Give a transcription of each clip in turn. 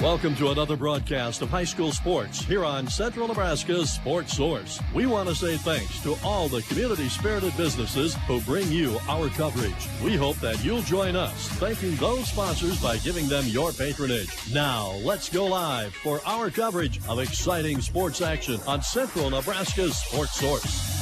Welcome to another broadcast of high school sports here on Central Nebraska's Sports Source. We want to say thanks to all the community-spirited businesses who bring you our coverage. We hope that you'll join us thanking those sponsors by giving them your patronage. Now, let's go live for our coverage of exciting sports action on Central Nebraska's Sports Source.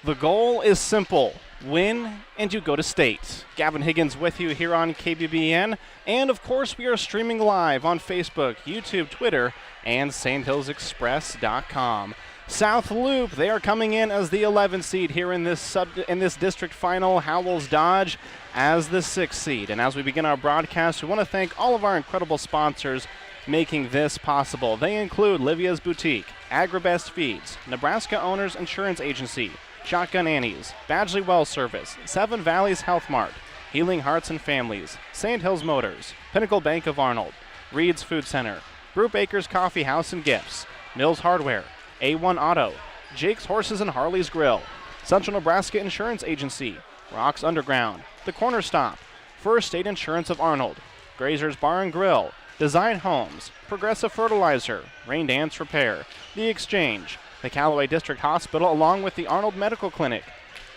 The goal is simple. Win, and you go to state. Gavin Higgins with you here on KBBN. And, of course, we are streaming live on Facebook, YouTube, Twitter, and sandhillsexpress.com. South Loup, they are coming in as the 11th seed here in this district final. Howells-Dodge as the 6th seed. And as we begin our broadcast, we want to thank all of our incredible sponsors making this possible. They include Livia's Boutique, Agribest Feeds, Nebraska Owners Insurance Agency, Shotgun Annie's, Badgley Well Service, Seven Valleys Health Mart, Healing Hearts and Families, St. Hills Motors, Pinnacle Bank of Arnold, Reed's Food Center, Group Acres Coffee House and Gifts, Mills Hardware, A1 Auto, Jake's Horses and Harley's Grill, Central Nebraska Insurance Agency, Rocks Underground, The Corner Stop, First State Insurance of Arnold, Grazer's Bar and Grill, Design Homes, Progressive Fertilizer, Rain Dance Repair, The Exchange, the Callaway District Hospital, along with the Arnold Medical Clinic,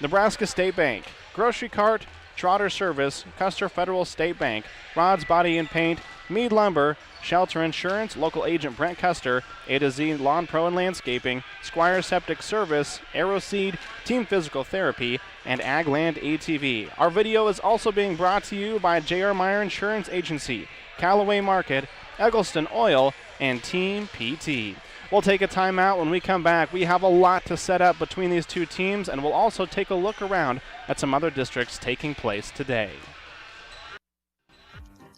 Nebraska State Bank, Grocery Cart, Trotter Service, Custer Federal State Bank, Rod's Body and Paint, Mead Lumber, Shelter Insurance, local agent Brent Custer, A to Z Lawn Pro and Landscaping, Squire Septic Service, Aeroseed, Team Physical Therapy, and Agland ATV. Our video is also being brought to you by J.R. Meyer Insurance Agency, Callaway Market, Eggleston Oil, and Team PT. We'll take a timeout. When we come back, we have a lot to set up between these two teams, and we'll also take a look around at some other districts taking place today.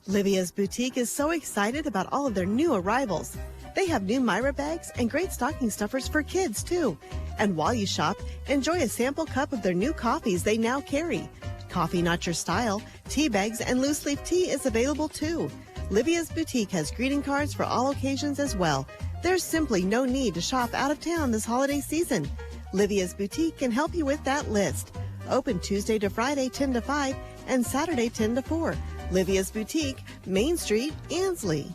Livia's Boutique is so excited about all of their new arrivals. They have new Myra bags and great stocking stuffers for kids, too. And while you shop, enjoy a sample cup of their new coffees they now carry. Coffee not your style, tea bags, and loose leaf tea is available, too. Livia's Boutique has greeting cards for all occasions as well. There's simply no need to shop out of town this holiday season. Livia's Boutique can help you with that list. Open Tuesday to Friday 10 to 5 and Saturday 10 to 4. Livia's Boutique, Main Street, Ansley.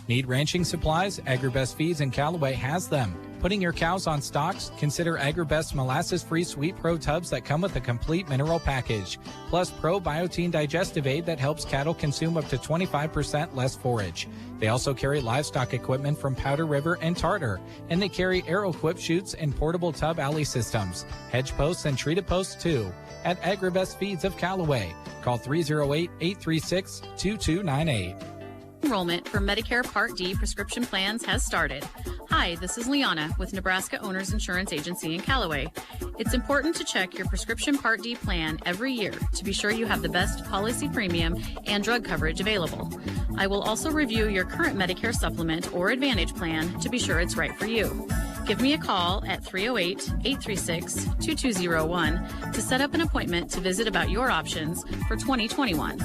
Need ranching supplies? Agribest Feeds in Callaway has them. Putting your cows on stocks? Consider Agribest molasses-free Sweet Pro tubs that come with a complete mineral package, plus Pro Biotin Digestive Aid that helps cattle consume up to 25% less forage. They also carry livestock equipment from Powder River and Tartar, and they carry Aero-Equip chutes and portable tub alley systems, hedge posts and treated posts too, at Agribest Feeds of Callaway. Call 308-836-2298. Enrollment for Medicare Part D prescription plans has started. Hi, this is Liana with Nebraska Owners Insurance Agency in Callaway. It's important to check your prescription Part D plan every year to be sure you have the best policy premium and drug coverage available. I will also review your current Medicare supplement or Advantage plan to be sure it's right for you. Give me a call at 308-836-2201 to set up an appointment to visit about your options for 2021.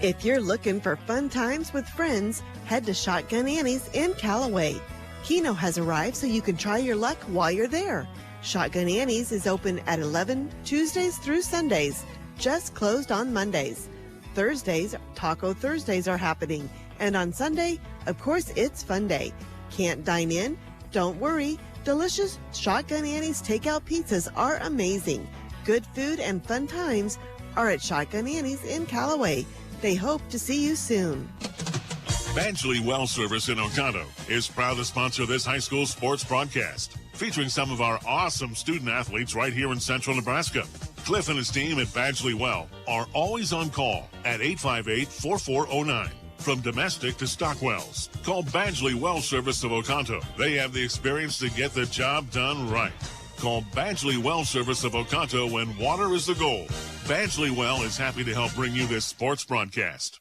If you're looking for fun times with friends, head to Shotgun Annie's in Callaway. Keno has arrived so you can try your luck while you're there. Shotgun Annie's is open at 11 Tuesdays through Sundays, just closed on Mondays. Thursdays, Taco Thursdays are happening, and on Sunday, of course, it's Fun Day. Can't dine in? Don't worry. Delicious Shotgun Annie's takeout pizzas are amazing. Good food and fun times are at Shotgun Annie's in Callaway. They hope to see you soon. Badgley Well Service in Oconto is proud to sponsor this high school sports broadcast, featuring some of our awesome student athletes right here in central Nebraska. Cliff and his team at Badgley Well are always on call at 858-4409. From domestic to stock wells, call Badgley Well Service of Oconto. They have the experience to get the job done right. Call Badgley Well Service of Oconto when water is the goal. Badgley Well is happy to help bring you this sports broadcast.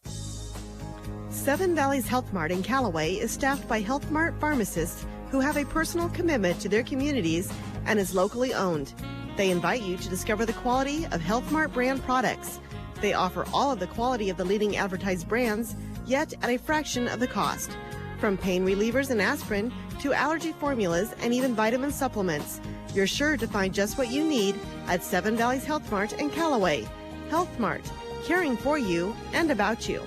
Seven Valleys Health Mart in Callaway is staffed by Health Mart pharmacists who have a personal commitment to their communities and is locally owned. They invite you to discover the quality of Health Mart brand products. They offer all of the quality of the leading advertised brands, yet at a fraction of the cost. From pain relievers and aspirin to allergy formulas and even vitamin supplements, You're sure to find just what you need at Seven Valleys Health Mart in Callaway. Health Mart, caring for you and about you.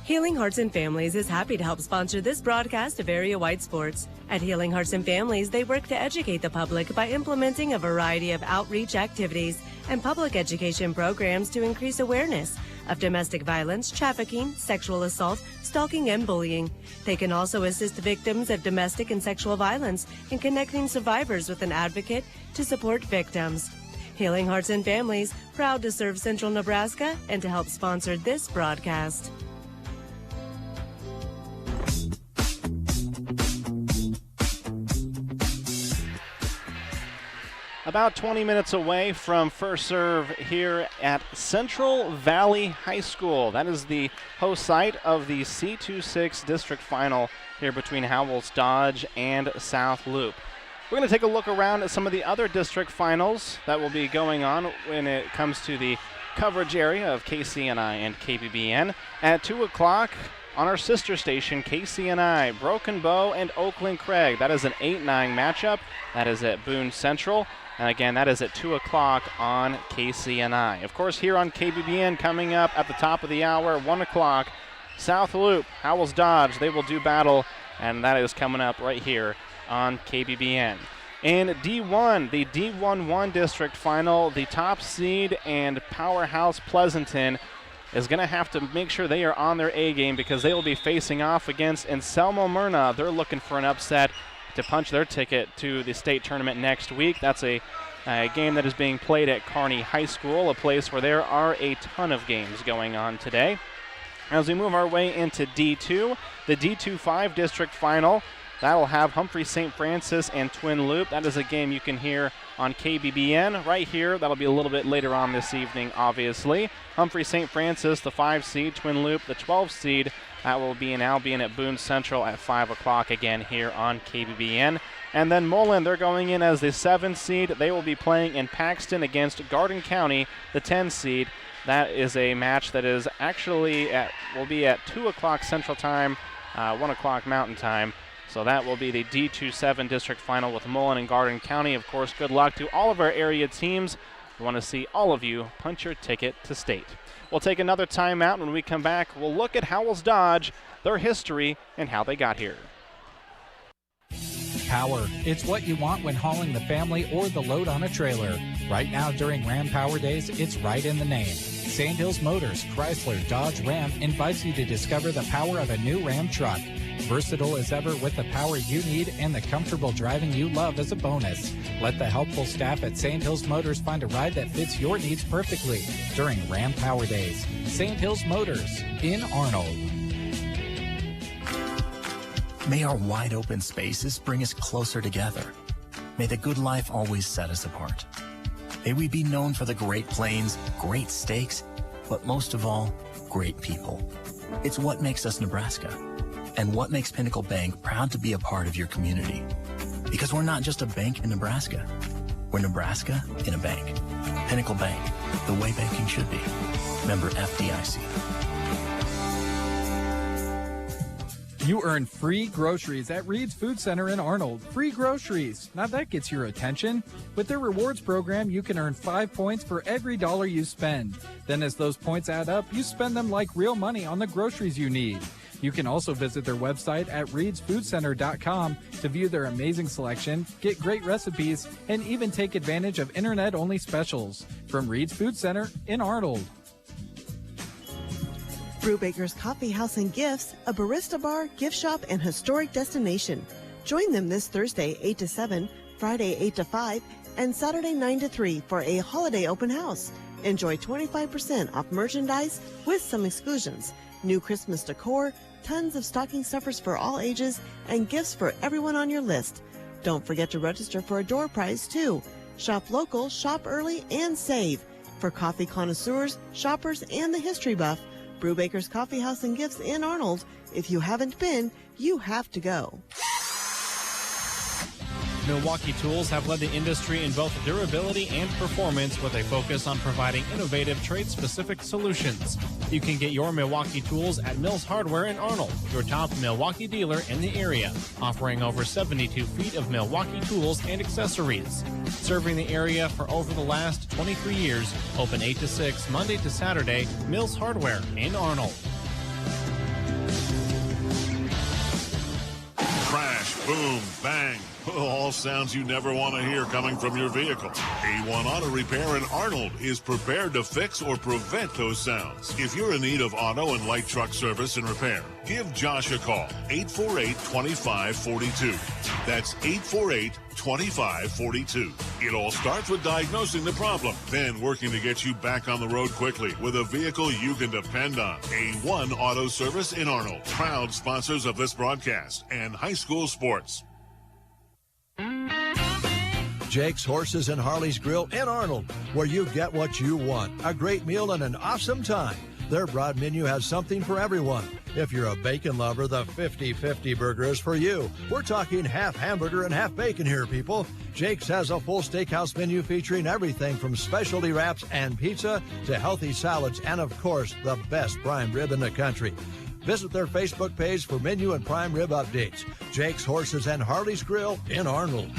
Healing Hearts and Families is happy to help sponsor this broadcast of area-wide sports. At Healing Hearts and Families, they work to educate the public by implementing a variety of outreach activities and public education programs to increase awareness of domestic violence, trafficking, sexual assault, stalking, and bullying. They can also assist victims of domestic and sexual violence in connecting survivors with an advocate to support victims. Healing Hearts and Families, proud to serve Central Nebraska and to help sponsor this broadcast. About 20 minutes away from first serve here at Central Valley High School. That is the host site of the C2-6 district final here between Howells-Dodge and South Loup. We're going to take a look around at some of the other district finals that will be going on when it comes to the coverage area of KCNI and KBBN. At 2 o'clock on our sister station, KCNI, Broken Bow and Oakland Craig. That is an 8-9 matchup. That is at Boone Central. And again, that is at 2 o'clock on KCNI. Of course, here on KBBN, coming up at the top of the hour, 1 o'clock, South Loup, Howells-Dodge, they will do battle, and that is coming up right here on KBBN. In D1, the D11 district final, the top seed and powerhouse Pleasanton is going to have to make sure they are on their A game because they will be facing off against Anselmo Myrna. They're looking for an upset to punch their ticket to the state tournament next week. That's a game that is being played at Kearney High School, a place where there are a ton of games going on today. As we move our way into D2, the D25 district final, that'll have Humphrey St. Francis and Twin Loup. That is a game you can hear on KBBN right here. That'll be a little bit later on this evening, obviously. Humphrey St. Francis, the 5 seed, Twin Loup, the 12 seed. That will be now being at Boone Central at 5 o'clock again here on KBBN. And then Mullen, they're going in as the 7 seed. They will be playing in Paxton against Garden County, the 10 seed. That is a match that is actually will be at 2 o'clock Central Time, 1 o'clock Mountain Time. So that will be the D27 district final with Mullen and Garden County. Of course, good luck to all of our area teams. We want to see all of you punch your ticket to state. We'll take another timeout. When we come back, we'll look at Howells-Dodge, their history, and how they got here. Power. It's what you want when hauling the family or the load on a trailer. Right now during Ram Power Days, it's right in the name. Sandhills Motors, Chrysler, Dodge, Ram invites you to discover the power of a new Ram truck. Versatile as ever with the power you need and the comfortable driving you love as a bonus. Let the helpful staff at Sandhills Motors find a ride that fits your needs perfectly during Ram Power Days. Sandhills Motors in Arnold. May our wide open spaces bring us closer together. May the good life always set us apart. May we be known for the Great Plains, great steaks, but most of all, great people. It's what makes us Nebraska, and what makes Pinnacle Bank proud to be a part of your community. Because we're not just a bank in Nebraska, we're Nebraska in a bank. Pinnacle Bank, the way banking should be. Member FDIC. You earn free groceries at Reed's Food Center in Arnold. Free groceries. Now that gets your attention. With their rewards program, you can earn 5 points for every dollar you spend. Then as those points add up, you spend them like real money on the groceries you need. You can also visit their website at reedsfoodcenter.com to view their amazing selection, get great recipes, and even take advantage of internet-only specials. From Reed's Food Center in Arnold. Brubaker's Coffee House and Gifts, a barista bar, gift shop, and historic destination. Join them this Thursday, 8 to 7, Friday, 8 to 5, and Saturday, 9 to 3 for a holiday open house. Enjoy 25% off merchandise with some exclusions. New Christmas decor, tons of stocking stuffers for all ages, and gifts for everyone on your list. Don't forget to register for a door prize, too. Shop local, shop early, and save. For coffee connoisseurs, shoppers, and the history buff, Brubaker's Coffee House and Gifts in Arnold. If you haven't been, you have to go. Milwaukee Tools have led the industry in both durability and performance with a focus on providing innovative trade-specific solutions. You can get your Milwaukee Tools at Mills Hardware in Arnold, your top Milwaukee dealer in the area, offering over 72 feet of Milwaukee tools and accessories. Serving the area for over the last 23 years, open 8 to 6, Monday to Saturday, Mills Hardware in Arnold. Crash, boom, bang. All sounds you never want to hear coming from your vehicle. A1 Auto Repair in Arnold is prepared to fix or prevent those sounds. If you're in need of auto and light truck service and repair, give Josh a call, 848-2542. That's 848-2542. It all starts with diagnosing the problem, then working to get you back on the road quickly with a vehicle you can depend on. A1 Auto Service in Arnold, proud sponsors of this broadcast and high school sports. Jake's Horses and Harley's Grill in Arnold, where you get what you want, a great meal and an awesome time. Their broad menu has something for everyone. If you're a bacon lover, the 50-50 burger is for you. We're talking half hamburger and half bacon here, people. Jake's has a full steakhouse menu featuring everything from specialty wraps and pizza to healthy salads and, of course, the best prime rib in the country. Visit their Facebook page for menu and prime rib updates. Jake's Horses and Harley's Grill in Arnold.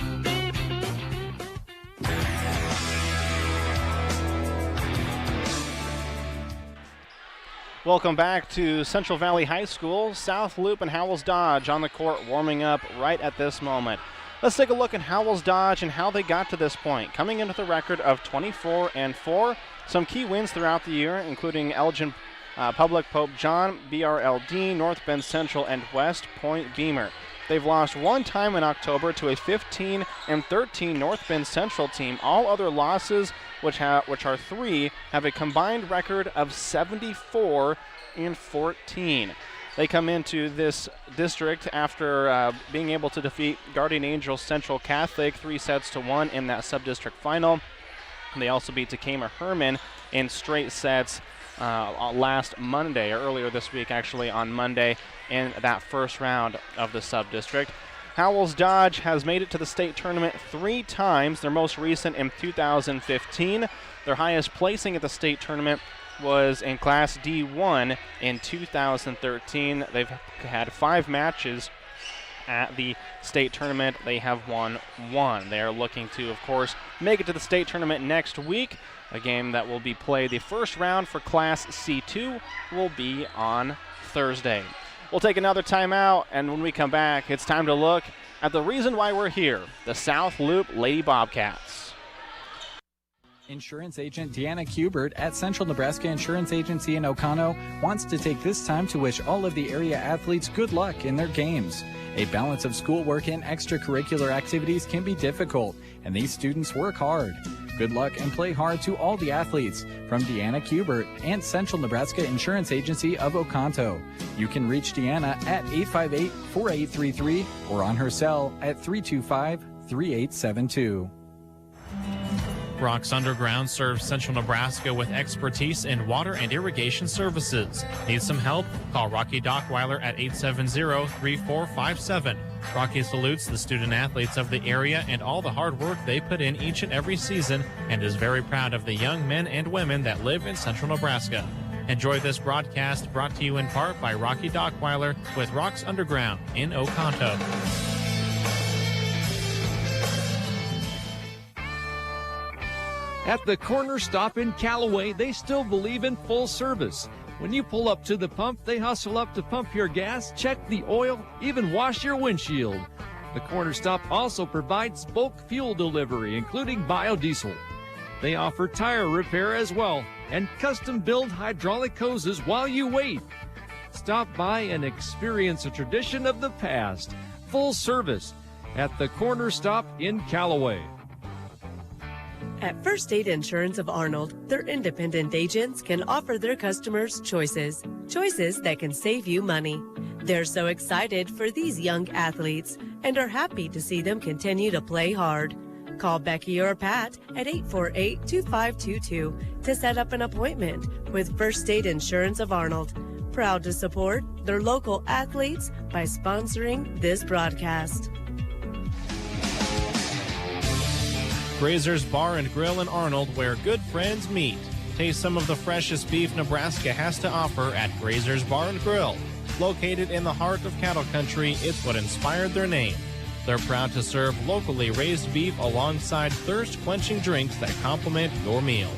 Welcome back to Central Valley High School. South Loup and Howells-Dodge on the court warming up right at this moment. Let's take a look at Howells-Dodge and how they got to this point. Coming in with a record of 24-4. Some key wins throughout the year, including Elgin Public, Pope John, BRLD, North Bend Central, and West Point Beamer. They've lost one time in October to a 15-13 North Bend Central team. All other losses, which are three, have a combined record of 74-14. They come into this district after being able to defeat Guardian Angels Central Catholic 3-1 in that sub-district final. They also beat Takema Herman in straight sets last Monday, or earlier this week actually, on Monday in that first round of the sub-district. Howells-Dodge has made it to the state tournament 3 times, their most recent in 2015. Their highest placing at the state tournament was in Class D1 in 2013. They've had 5 matches at the state tournament. They have won 1. They are looking to, of course, make it to the state tournament next week, a game that will be played. The first round for Class C2 will be on Thursday. We'll take another timeout, and when we come back, it's time to look at the reason why we're here, the South Loup Lady Bobcats. Insurance agent Deanna Kubert at Central Nebraska Insurance Agency in Oconto wants to take this time to wish all of the area athletes good luck in their games. A balance of schoolwork and extracurricular activities can be difficult, and these students work hard. Good luck and play hard to all the athletes from Deanna Kubert and Central Nebraska Insurance Agency of Oconto. You can reach Deanna at 858-4833 or on her cell at 325-3872. Rocks Underground serves Central Nebraska with expertise in water and irrigation services. Need some help? Call Rocky Dockweiler at 870-3457. Rocky salutes the student athletes of the area and all the hard work they put in each and every season, and is very proud of the young men and women that live in Central Nebraska. Enjoy this broadcast, brought to you in part by Rocky Dockweiler with Rocks Underground in Oconto. At the corner stop in Callaway, they still believe in full service. When you pull up to the pump, they hustle up to pump your gas, check the oil, even wash your windshield. The corner stop also provides bulk fuel delivery, including biodiesel. They offer tire repair as well, and custom-build hydraulic hoses while you wait. Stop by and experience a tradition of the past. Full service at the corner stop in Callaway. At First State Insurance of Arnold, their independent agents can offer their customers choices that can save you money. They're so excited for these young athletes and are happy to see them continue to play hard. Call Becky or Pat at 848-2522 to set up an appointment with First State Insurance of Arnold. Proud to support their local athletes by sponsoring this broadcast. Grazer's Bar and Grill in Arnold, where good friends meet. Taste some of the freshest beef Nebraska has to offer at Grazer's Bar and Grill. Located in the heart of cattle country, it's what inspired their name. They're proud to serve locally raised beef alongside thirst-quenching drinks that complement your meal.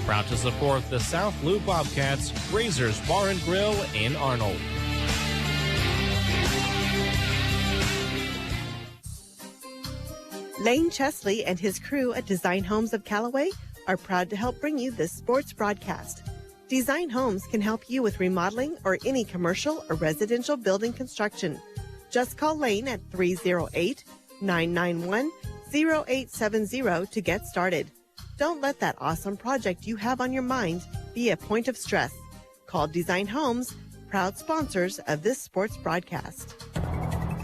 Proud to support the South Loup Bobcats, Grazer's Bar and Grill in Arnold. Lane Chesley and his crew at Design Homes of Callaway are proud to help bring you this sports broadcast. Design Homes can help you with remodeling or any commercial or residential building construction. Just call Lane at 308-991-0870 to get started. Don't let that awesome project you have on your mind be a point of stress. Call Design Homes, proud sponsors of this sports broadcast.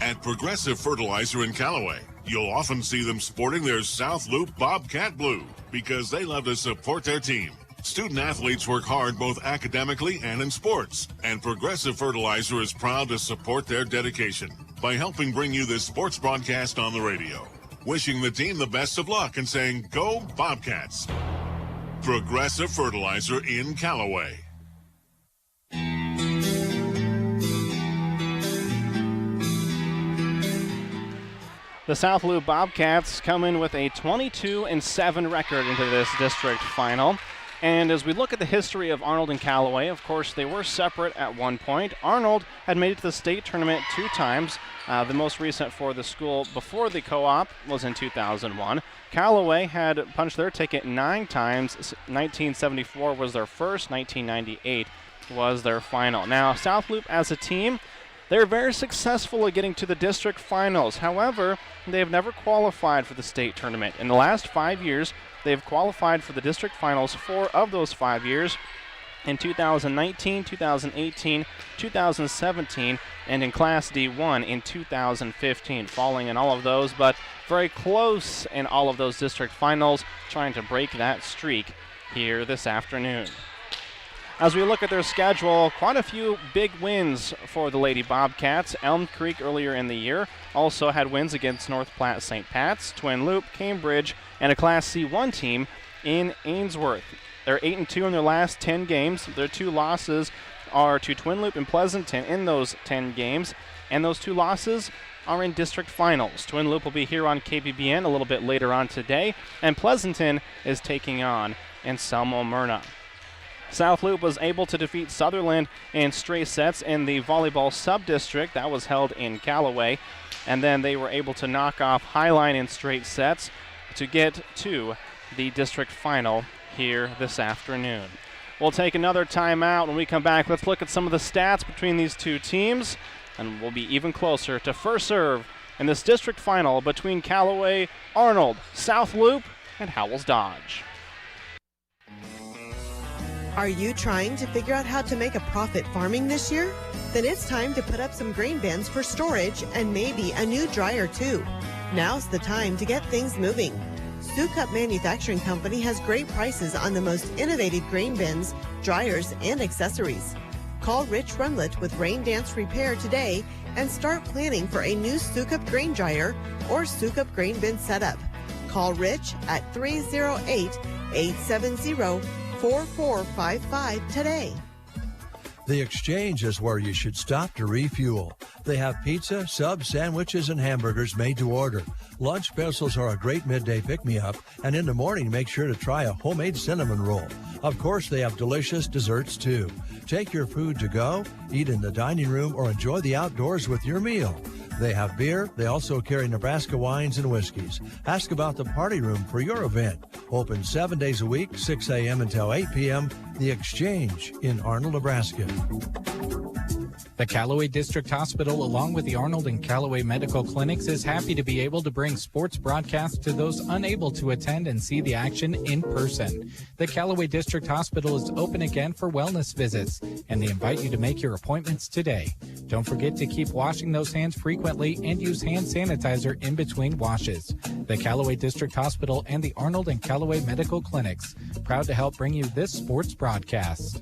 At Progressive Fertilizer in Callaway, you'll often see them sporting their South Loop Bobcat Blue because they love to support their team. Student athletes work hard both academically and in sports, and Progressive Fertilizer is proud to support their dedication by helping bring you this sports broadcast on the radio. Wishing the team the best of luck and saying, "Go Bobcats." Progressive Fertilizer in Callaway. The South Loup Bobcats come in with a 22-7 record into this district final. And as we look at the history of Arnold and Callaway, of course, they were separate at one point. Arnold had made it to the state tournament 2 times. The most recent for the school before the co-op was in 2001. Callaway had punched their ticket 9 times. 1974 was their first. 1998 was their final. Now, South Loup as a team, they're very successful at getting to the district finals. However, they have never qualified for the state tournament. In the last 5 years, they've qualified for the district finals 4 of those 5 years, in 2019, 2018, 2017, and in Class D1 in 2015, falling in all of those, but very close in all of those district finals, trying to break that streak here this afternoon. As we look at their schedule, quite a few big wins for the Lady Bobcats. Elm Creek earlier in the year also had wins against North Platte St. Pat's, Twin Loup, Cambridge, and a Class C1 team in Ainsworth. They're 8-2 in their last 10 games. Their 2 losses are to Twin Loup and Pleasanton in those 10 games, and those 2 losses are in district finals. Twin Loup will be here on KBBN a little bit later on today, and Pleasanton is taking on Anselmo Myrna. South Loup was able to defeat Sutherland in straight sets in the volleyball sub-district. That was held in Callaway. And then they were able to knock off Highline in straight sets to get to the district final here this afternoon. We'll take another timeout. When we come back, let's look at some of the stats between these 2 teams, and we'll be even closer to first serve in this district final between Callaway, Arnold, South Loup, and Howells-Dodge. Are you trying to figure out how to make a profit farming this year? Then it's time to put up some grain bins for storage and maybe a new dryer too. Now's the time to get things moving. Sukup Manufacturing Company has great prices on the most innovative grain bins, dryers, and accessories. Call Rich Runlet with Rain Dance Repair today and start planning for a new Sukup grain dryer or Sukup grain bin setup. Call Rich at 308-870-4455 today. The Exchange is where you should stop to refuel. They have pizza, subs, sandwiches, and hamburgers made to order. Lunch specials are a great midday pick-me-up, and in the morning, make sure to try a homemade cinnamon roll. Of course, they have delicious desserts, too. Take your food to go, eat in the dining room, or enjoy the outdoors with your meal. They have beer. They also carry Nebraska wines and whiskeys. Ask about the party room for your event. Open 7 days a week, 6 a.m. until 8 p.m. The Exchange in Arnold, Nebraska. The Callaway District Hospital, along with the Arnold and Callaway Medical Clinics, is happy to be able to bring sports broadcasts to those unable to attend and see the action in person. The Callaway District Hospital is open again for wellness visits, and they invite you to make your appointments today. Don't forget to keep washing those hands frequently and use hand sanitizer in between washes. The Callaway District Hospital and the Arnold and Callaway Medical Clinics, proud to help bring you this sports broadcast.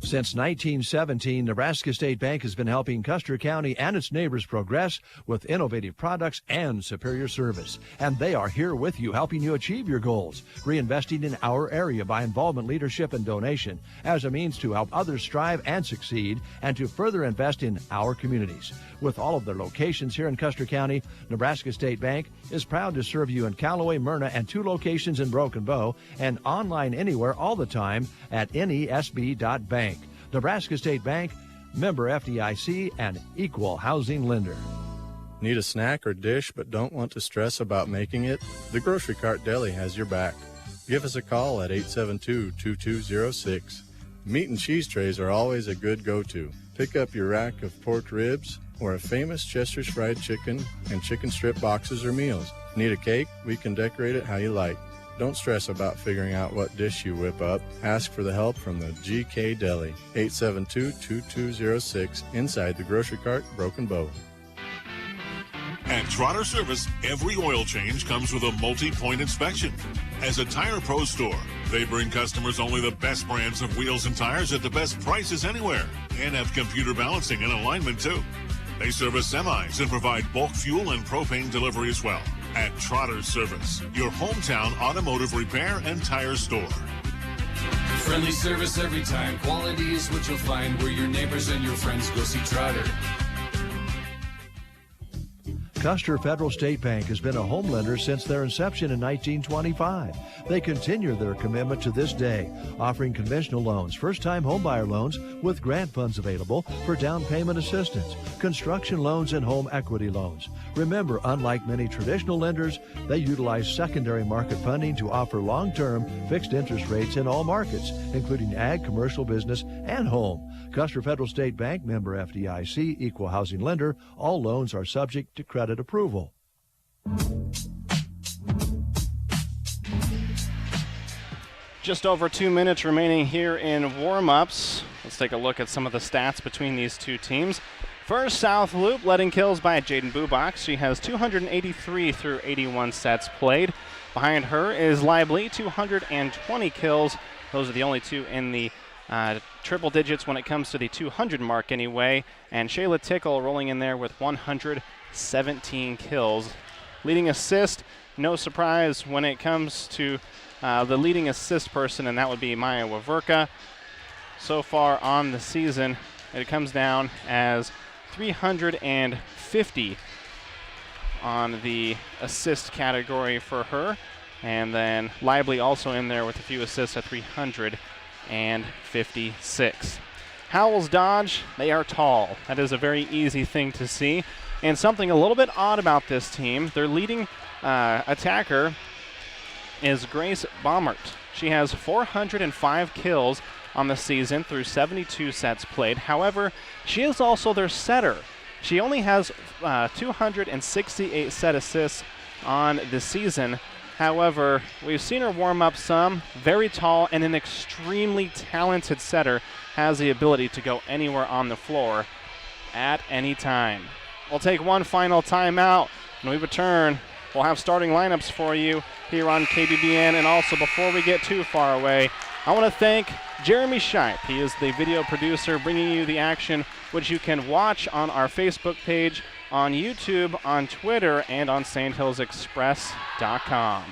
Since 1917, Nebraska State Bank has been helping Custer County and its neighbors progress with innovative products and superior service. And they are here with you, helping you achieve your goals, reinvesting in our area by involvement, leadership, and donation as a means to help others strive and succeed and to further invest in our communities. With all of their locations here in Custer County, Nebraska State Bank is proud to serve you in Callaway, Myrna, and 2 locations in Broken Bow, and online anywhere all the time at nesb.bank. Nebraska State Bank, member FDIC, and equal housing lender. Need a snack or dish but don't want to stress about making it? The Grocery Cart Deli has your back. Give us a call at 872-2206. Meat and cheese trays are always a good go-to. Pick up your rack of pork ribs or a famous Chester's fried chicken and chicken strip boxes or meals. Need a cake? We can decorate it how you like. Don't stress about figuring out what dish you whip up. Ask for the help from the GK Deli, 872-2206, inside the Grocery Cart, Broken Bow. At Trotter Service, every oil change comes with a multi-point inspection. As a Tire Pro store, they bring customers only the best brands of wheels and tires at the best prices anywhere, and have computer balancing and alignment too. They service semis and provide bulk fuel and propane delivery as well. At Trotter Service, your hometown automotive repair and tire store. Friendly service every time. Quality is what you'll find where your neighbors and your friends go see Trotter. Custer Federal State Bank has been a home lender since their inception in 1925. They continue their commitment to this day, offering conventional loans, first-time homebuyer loans with grant funds available for down payment assistance, construction loans, and home equity loans. Remember, unlike many traditional lenders, they utilize secondary market funding to offer long-term fixed interest rates in all markets, including ag, commercial, business, and home. Custer Federal State Bank, member FDIC, equal housing lender. All loans are subject to credit approval. Just over 2 minutes remaining here in warm-ups. Let's take a look at some of the stats between these two teams. First, South Loup leading kills by Jaden Bubach. She has 283 through 81 sets played. Behind her is Lively, 220 kills. Those are the only two in the triple digits when it comes to the 200 mark anyway. And Shayla Tickle rolling in there with 117 kills. Leading assist, no surprise when it comes to the leading assist person, and that would be Maya Waverka. So far on the season, it comes down as 350 on the assist category for her. And then Lively also in there with a few assists at 356. Howells-Dodge, they are tall. That is a very easy thing to see. And something a little bit odd about this team, their leading attacker is Grace Baumert. She has 405 kills on the season through 72 sets played. However, she is also their setter. She only has 268 set assists on the season. However, we've seen her warm up some. Very tall and an extremely talented setter. Has the ability to go anywhere on the floor at any time. We'll take one final timeout. When we return, we'll have starting lineups for you here on KBBN. And also, before we get too far away, I want to thank Jeremy Scheip. He is the video producer bringing you the action, which you can watch on our Facebook page, on YouTube, on Twitter, and on SandHillsExpress.com.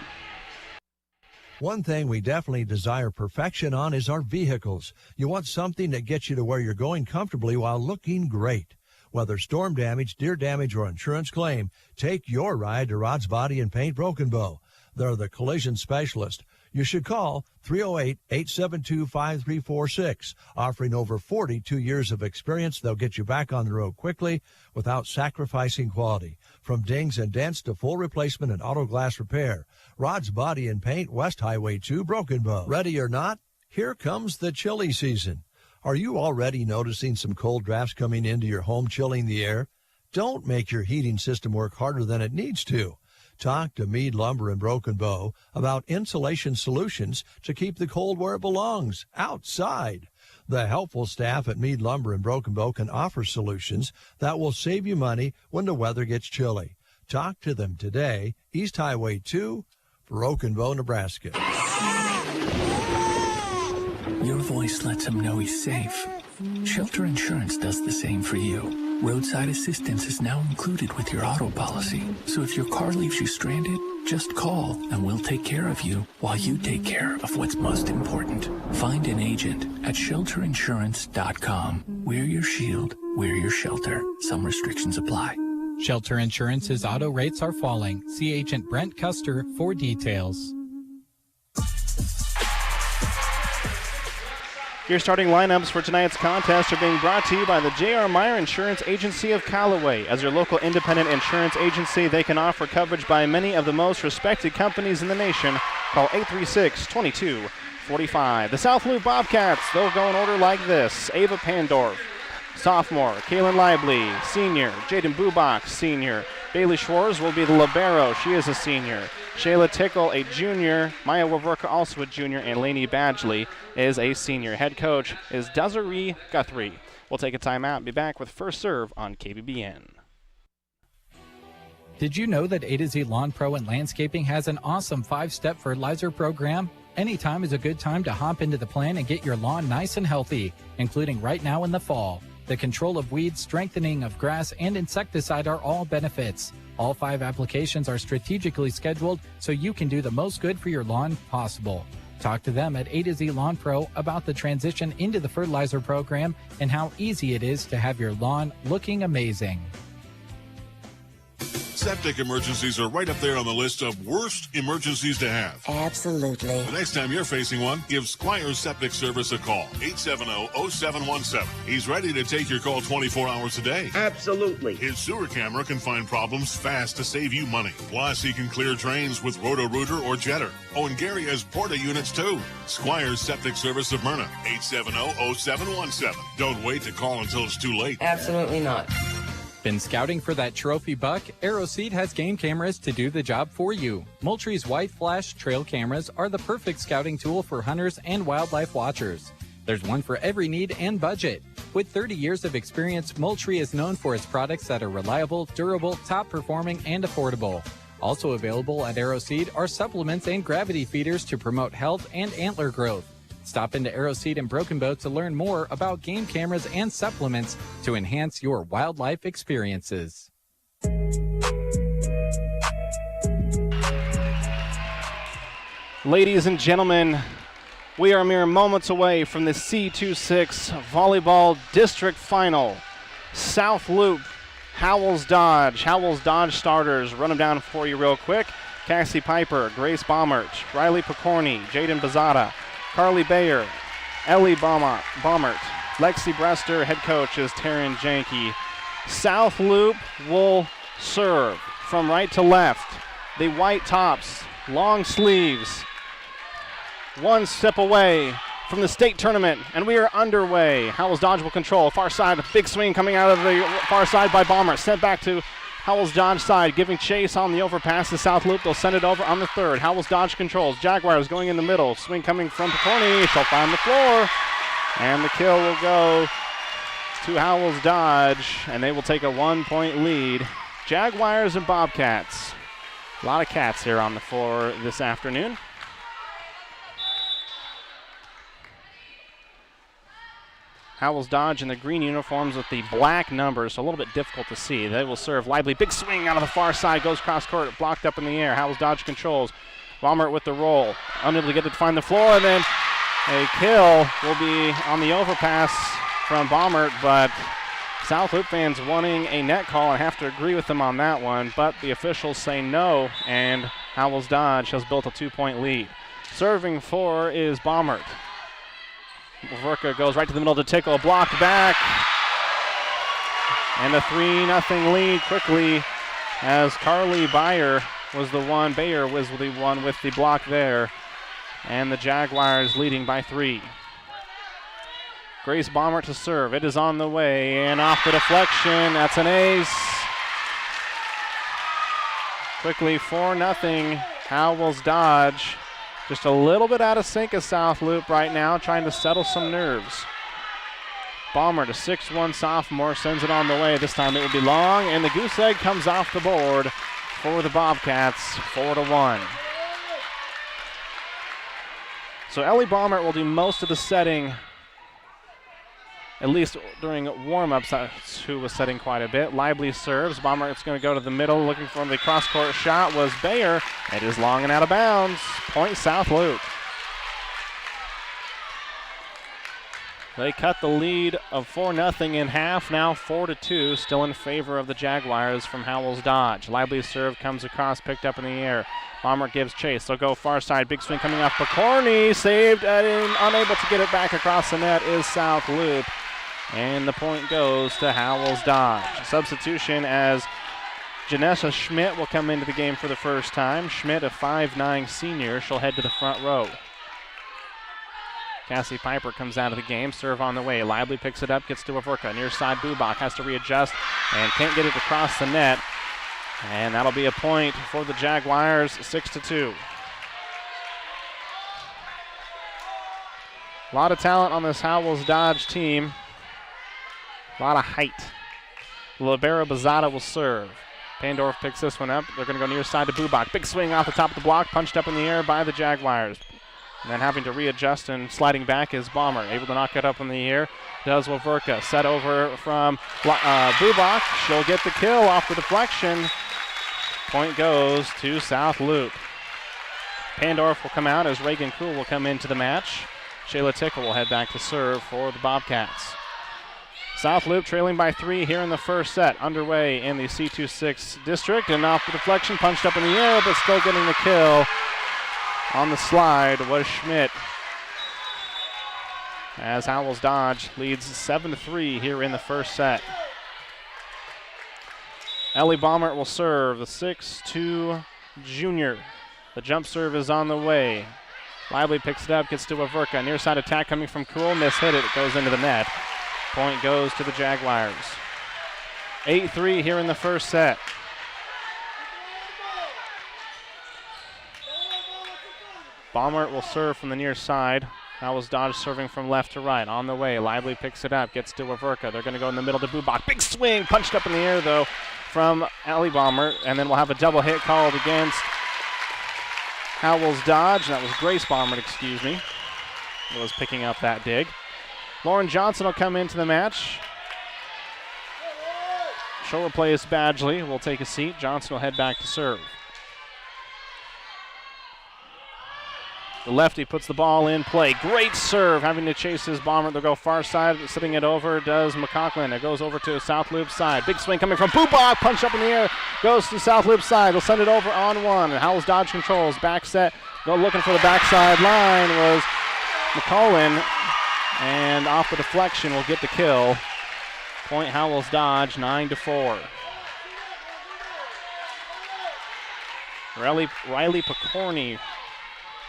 One thing we definitely desire perfection on is our vehicles. You want something that gets you to where you're going comfortably while looking great. Whether storm damage, deer damage, or insurance claim, take your ride to Rod's Body and Paint Broken Bow. They're the collision specialist. You should call 308-872-5346. Offering over 42 years of experience, they'll get you back on the road quickly without sacrificing quality. From dings and dents to full replacement and auto glass repair. Rod's Body and Paint, West Highway 2, Broken Bow. Ready or not, here comes the chilly season. Are you already noticing some cold drafts coming into your home, chilling the air? Don't make your heating system work harder than it needs to. Talk to Mead Lumber in Broken Bow about insulation solutions to keep the cold where it belongs, outside. The helpful staff at Mead Lumber in Broken Bow can offer solutions that will save you money when the weather gets chilly. Talk to them today, East Highway 2, Broken Bow, Nebraska. your voice lets him know he's safe. Shelter Insurance does the same for you. Roadside assistance is now included with your auto policy. So if your car leaves you stranded, just call and we'll take care of you while you take care of what's most important. Find an agent at shelterinsurance.com. We're your shield, we're your shelter. Some restrictions apply. Shelter Insurance's auto rates are falling. See Agent Brent Custer for details. Your starting lineups for tonight's contest are being brought to you by the J.R. Meyer Insurance Agency of Callaway. As your local independent insurance agency, they can offer coverage by many of the most respected companies in the nation. Call 836-2245. The South Loup Bobcats, they'll go in order like this. Ava Pandorf, sophomore. Kaylin Lively, senior. Jaden Bubach, senior. Bailey Schwartz will be the libero. She is a senior. Shayla Tickle, a junior. Maya Wavorka, also a junior. And Lainey Badgley is a senior. Head coach is Desiree Guthrie. We'll take a timeout and be back with First Serve on KBBN. Did you know that A to Z Lawn Pro and Landscaping has an awesome 5-step fertilizer program? Anytime is a good time to hop into the plan and get your lawn nice and healthy, including right now in the fall. The control of weeds, strengthening of grass, and insecticide are all benefits. All 5 applications are strategically scheduled so you can do the most good for your lawn possible. Talk to them at A to Z Lawn Pro about the transition into the fertilizer program and how easy it is to have your lawn looking amazing. Septic emergencies are right up there on the list of worst emergencies to have. Absolutely. The next time you're facing one, give Squire Septic Service a call. 870-0717. He's ready to take your call 24 hours a day. Absolutely. His sewer camera can find problems fast to save you money. Plus, he can clear drains with Roto-Rooter or Jetter. Oh, and Gary has Porta units, too. Squire Septic Service of Myrna. 870-0717. Don't wait to call until it's too late. Absolutely not. Been scouting for that trophy buck? AeroSeed has game cameras to do the job for you. Moultrie's white flash trail cameras are the perfect scouting tool for hunters and wildlife watchers. There's one for every need and budget. With 30 years of experience, Moultrie is known for its products that are reliable, durable, top-performing, and affordable. Also available at AeroSeed are supplements and gravity feeders to promote health and antler growth. Stop into AeroSeed in Broken Bow to learn more about game cameras and supplements to enhance your wildlife experiences. Ladies and gentlemen, we are mere moments away from the C2-6 Volleyball District Final. South Loup, Howells-Dodge. Howells-Dodge starters, run them down for you real quick. Cassie Piper, Grace Baumert, Riley Picorni, Jaden Bazada, Carly Bayer, Ellie Baumert, Lexi Brester, head coach is Taryn Janke. South Loup will serve from right to left. The white tops, long sleeves, one step away from the state tournament, and we are underway. Howells-Dodge will control. Far side, a big swing coming out of the far side by Baumert. Sent back to Howells-Dodge side, giving chase on the overpass to South Loup. They'll send it over on the third. Howells-Dodge controls. Jaguars going in the middle. Swing coming from Picorni. She'll find the floor. And the kill will go to Howells-Dodge, and they will take a 1-point lead. Jaguars and Bobcats. A lot of cats here on the floor this afternoon. Howells-Dodge in the green uniforms with the black numbers, so a little bit difficult to see. They will serve Lively. Big swing out of the far side, goes cross court, blocked up in the air. Howells-Dodge controls. Baumert with the roll, unable to get it to find the floor, and then a kill will be on the overpass from Baumert, but South Loup fans wanting a net call and have to agree with them on that one, but the officials say no, and Howells-Dodge has built a 2-point lead. Serving for is Baumert. Wavorka goes right to the middle to Tickle, blocked back. And a 3-0 lead quickly as Carly Bayer was the one with the block there. And the Jaguars leading by 3. Grace Baumert to serve. It is on the way and off the deflection. That's an ace. Quickly 4-0 Howells-Dodge. Just a little bit out of sync as South Loup right now, trying to settle some nerves. Baumert, a 6'1 sophomore, sends it on the way. This time it will be long, and the goose egg comes off the board for the Bobcats, 4-1. So Ellie Baumert will do most of the setting, at least during warm-ups. That's who was setting quite a bit. Lively serves. Baumert's going to go to the middle, looking for the cross-court shot was Bayer. It is long and out of bounds. Point South Loup. They cut the lead of 4-0 in half, now 4-2, still in favor of the Jaguars from Howells-Dodge. Lively's serve comes across, picked up in the air. Baumert gives chase. They'll go far side. Big swing coming off Picorni. Saved and unable to get it back across the net is South Loup. And the point goes to Howells-Dodge. Substitution as Janessa Schmidt will come into the game for the first time. Schmidt, a 5'9 senior. She'll head to the front row. Cassie Piper comes out of the game. Serve on the way. Lively picks it up, gets to Averka. Near side, Bubak has to readjust and can't get it across the net. And that'll be a point for the Jaguars, 6-2. A lot of talent on this Howells-Dodge team. A lot of height. Libera Bazada will serve. Pandorf picks this one up. They're going to go near side to Bubak. Big swing off the top of the block, punched up in the air by the Jaguars. And then having to readjust and sliding back is Baumert. Able to knock it up in the air. Does Waverka. Set over from Bubak. She'll get the kill off the deflection. Point goes to South Loup. Pandorf will come out as Reagan Kuhl will come into the match. Shayla Tickle will head back to serve for the Bobcats. South Loup trailing by 3 here in the first set. Underway in the C2-6 district. And off the deflection, punched up in the air, but still getting the kill. On the slide was Schmidt. As Howells-Dodge leads 7-3 here in the first set. Ellie Baumert will serve, the 6'2 junior. The jump serve is on the way. Lively picks it up, gets to Averka. Near side attack coming from Kuhl, miss-hit it, goes into the net. Point goes to the Jaguars. 8-3 here in the first set. Baumert will serve from the near side. Howells-Dodge serving from left to right. On the way, Lively picks it up, gets to Averka. They're going to go in the middle to Bubak. Big swing, punched up in the air, though, from Ellie Baumert. And then we'll have a double hit called against Howells-Dodge. That was Grace Baumert, excuse me, who was picking up that dig. Lauren Johnson will come into the match. She'll replace Badgley. Will take a seat. Johnson will head back to serve. The lefty puts the ball in play. Great serve, having to chase his Baumert. They'll go far side, sitting it over does McCaughlin. It goes over to South Loup side. Big swing coming from Bubak, punch up in the air, goes to South Loup side. They'll send it over on one. Howells-Dodge controls, back set. Go looking for the backside line was McCaughlin, and off the deflection will get the kill. Point Howells-Dodge, 9-4. Riley Picorni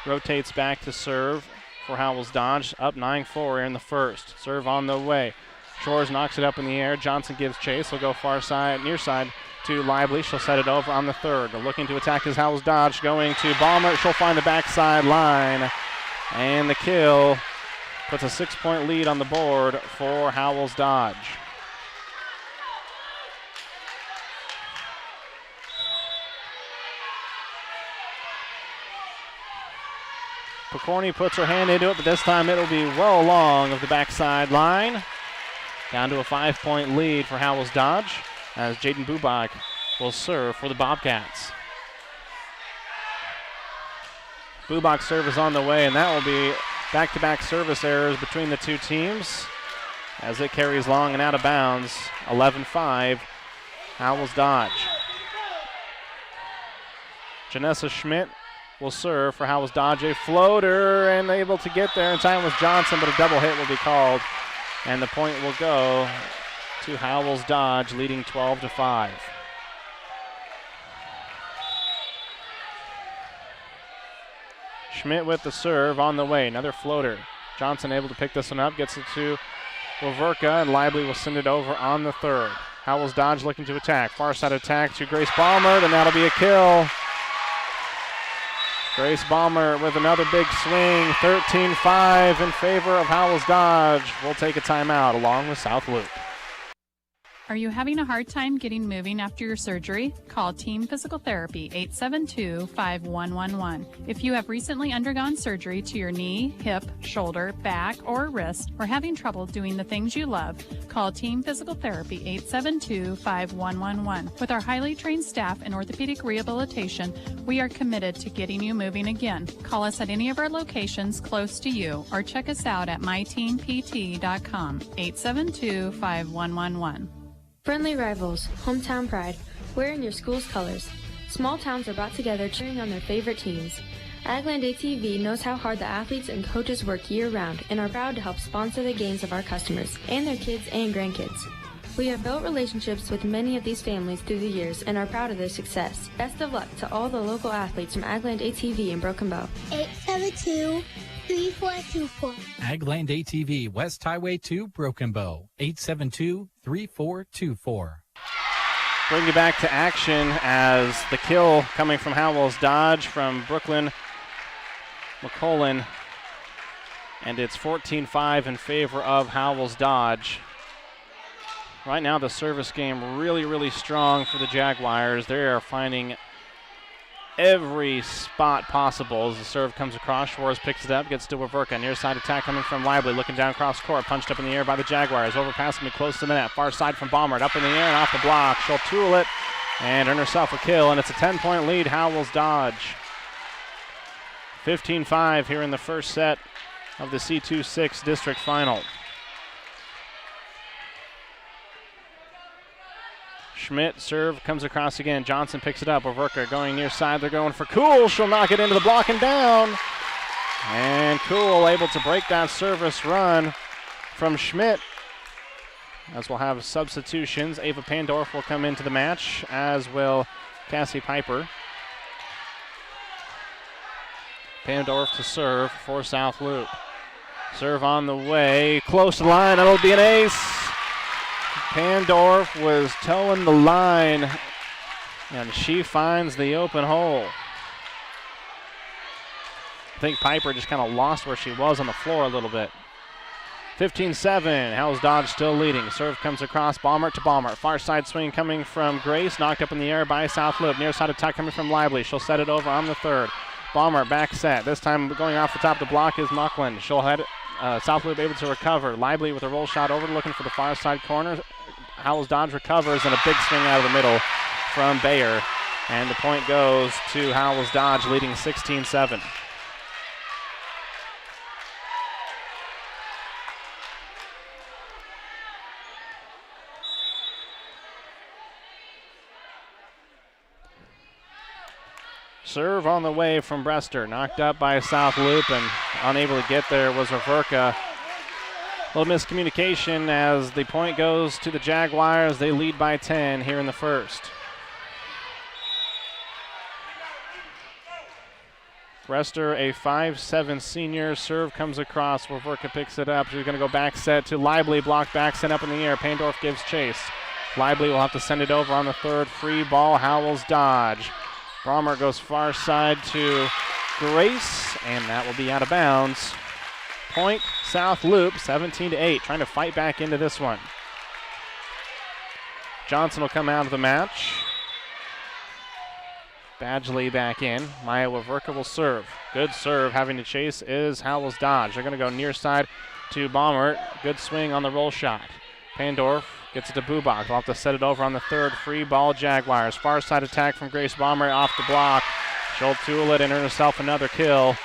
rotates back to serve for Howells-Dodge, up 9-4 in the first. Serve on the way. Shores knocks it up in the air. Johnson gives chase. He'll go far side, near side to Lively. She'll set it over on the third. They're looking to attack is Howells-Dodge, going to Baumert. She'll find the backside line, and the kill puts a 6-point lead on the board for Howells-Dodge. Picorni puts her hand into it, but this time it'll be well along of the backside line. Down to a 5-point lead for Howells-Dodge as Jaden Bubak will serve for the Bobcats. Bubak's serve is on the way, and that will be back-to-back service errors between the two teams as it carries long and out of bounds. 11-5, Howells-Dodge. Janessa Schmidt will serve for Howells-Dodge. A floater and able to get there in time was Johnson, but a double hit will be called. And the point will go to Howells-Dodge, leading 12-5. Schmidt with the serve on the way. Another floater. Johnson able to pick this one up, gets it to Waverka, and Lively will send it over on the third. Howells-Dodge looking to attack. Far side attack to Grace Baumert, and that'll be a kill. Grace Baumert with another big swing, 13-5 in favor of Howells-Dodge. We'll take a timeout along with South Loup. Are you having a hard time getting moving after your surgery? Call Team Physical Therapy 872-5111. If you have recently undergone surgery to your knee, hip, shoulder, back, or wrist, or having trouble doing the things you love, call Team Physical Therapy 872-5111. With our highly trained staff in orthopedic rehabilitation, we are committed to getting you moving again. Call us at any of our locations close to you or check us out at myteampt.com 872-5111. Friendly rivals, hometown pride, wearing your school's colors. Small towns are brought together cheering on their favorite teams. Agland ATV knows how hard the athletes and coaches work year-round and are proud to help sponsor the games of our customers and their kids and grandkids. We have built relationships with many of these families through the years and are proud of their success. Best of luck to all the local athletes from Agland ATV in Broken Bow. 872-3424. Agland ATV, West Highway 2, Broken Bow, 872-3424. Bring you back to action as the kill coming from Howells-Dodge from Brooklyn McCullen. And it's 14-5 in favor of Howells-Dodge. Right now the service game really strong for the Jaguars. They are finding every spot possible as the serve comes across. Schwartz picks it up, gets to Waverka. Near side attack coming from Lively, looking down across court, punched up in the air by the Jaguars. Overpassing me close to the net. Far side from Baumert, up in the air and off the block. She'll tool it and earn herself a kill, and it's a 10-point lead, Howells-Dodge. 15-5 here in the first set of the C2-6 district final. Schmidt serve comes across again. Johnson picks it up. Waverka going near side. They're going for Cool. She'll knock it into the block and down. And Cool able to break that service run from Schmidt. As we'll have substitutions. Ava Pandorf will come into the match, as will Cassie Piper. Pandorf to serve for South Loup. Serve on the way. Close to the line. That'll be an ace. Pandorf was towing the line, and she finds the open hole. I think Piper just kind of lost where she was on the floor a little bit. 15-7, Howells-Dodge still leading. Serve comes across, Baumert to Baumert. Far side swing coming from Grace, knocked up in the air by South Loup. Near side attack coming from Lively. She'll set it over on the third. Baumert back set. This time going off the top of the block is Muckland. She'll head South Loup able to recover. Lively with a roll shot over, looking for the far side corner. Howells-Dodge recovers, and a big swing out of the middle from Bayer. And the point goes to Howells-Dodge, leading 16-7. Serve on the way from Brester. Knocked up by South Loup, and unable to get there was Waverka. A little miscommunication as the point goes to the Jaguars. They lead by 10 here in the first. Brester, a 5'7" senior. Serve comes across. Waverka picks it up. She's going to go back set to Lively. Block back, sent up in the air. Pandorf gives chase. Lively will have to send it over on the third. Free ball, Howells-Dodge. Brommer goes far side to Grace, and that will be out of bounds. Point, South Loup, 17-8, trying to fight back into this one. Johnson will come out of the match. Badgley back in. Maya Waverka will serve. Good serve, having to chase is Howells-Dodge. They're going to go near side to Baumert. Good swing on the roll shot. Pandorf gets it to Bubach. They'll have to set it over on the third. Free ball, Jaguars. Far side attack from Grace Baumert off the block. She'll tool it and earn herself another kill.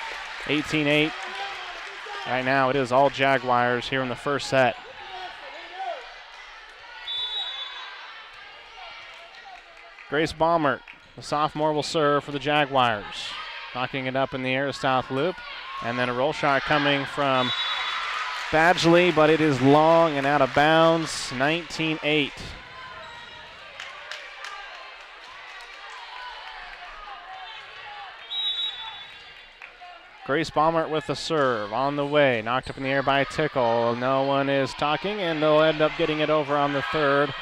18-8. Right now it is all Jaguars here in the first set. Grace Baumert, the sophomore, will serve for the Jaguars. Knocking it up in the air to South Loup. And then a roll shot coming from Badgley, but it is long and out of bounds. 19-8. Grace Baumert with the serve on the way. Knocked up in the air by Tickle. No one is talking, and they'll end up getting it over on the third.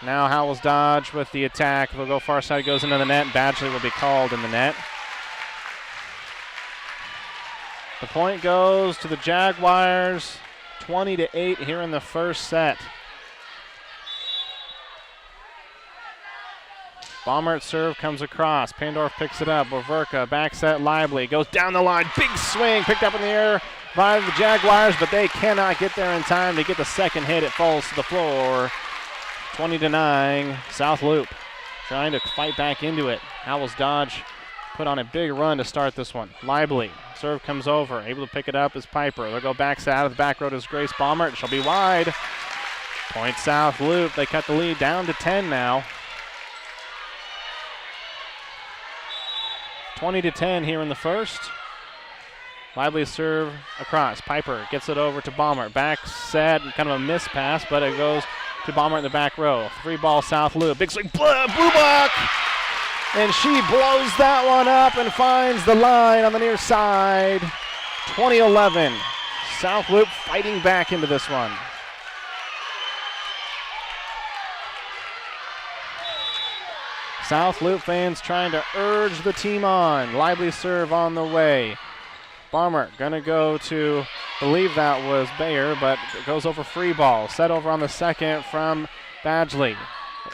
Now Howells-Dodge with the attack. They'll go far side, goes into the net. Badgley will be called in the net. The point goes to the Jaguars, 20-8 here in the first set. Baumert serve comes across. Pandorf picks it up. Waverka back set Lively. Goes down the line. Big swing. Picked up in the air by the Jaguars, but they cannot get there in time to get the second hit. It falls to the floor. 20-9. South Loup trying to fight back into it. Howells-Dodge put on a big run to start this one. Lively. Serve comes over. Able to pick it up is Piper. They'll go back set out of the back row to Grace Baumert. She'll be wide. Point South Loup. They cut the lead down to 10 now. 20-10 here in the first. Lively serve across. Piper gets it over to Baumert. Back set, kind of a miss pass, but it goes to Baumert in the back row. 3-ball South Loup. Big swing. Bubak! And she blows that one up and finds the line on the near side. 20-11. South Loup fighting back into this one. South Loup fans trying to urge the team on. Lively serve on the way. Baumert gonna go to, believe that was Bayer, but it goes over free ball. Set over on the second from Badgley.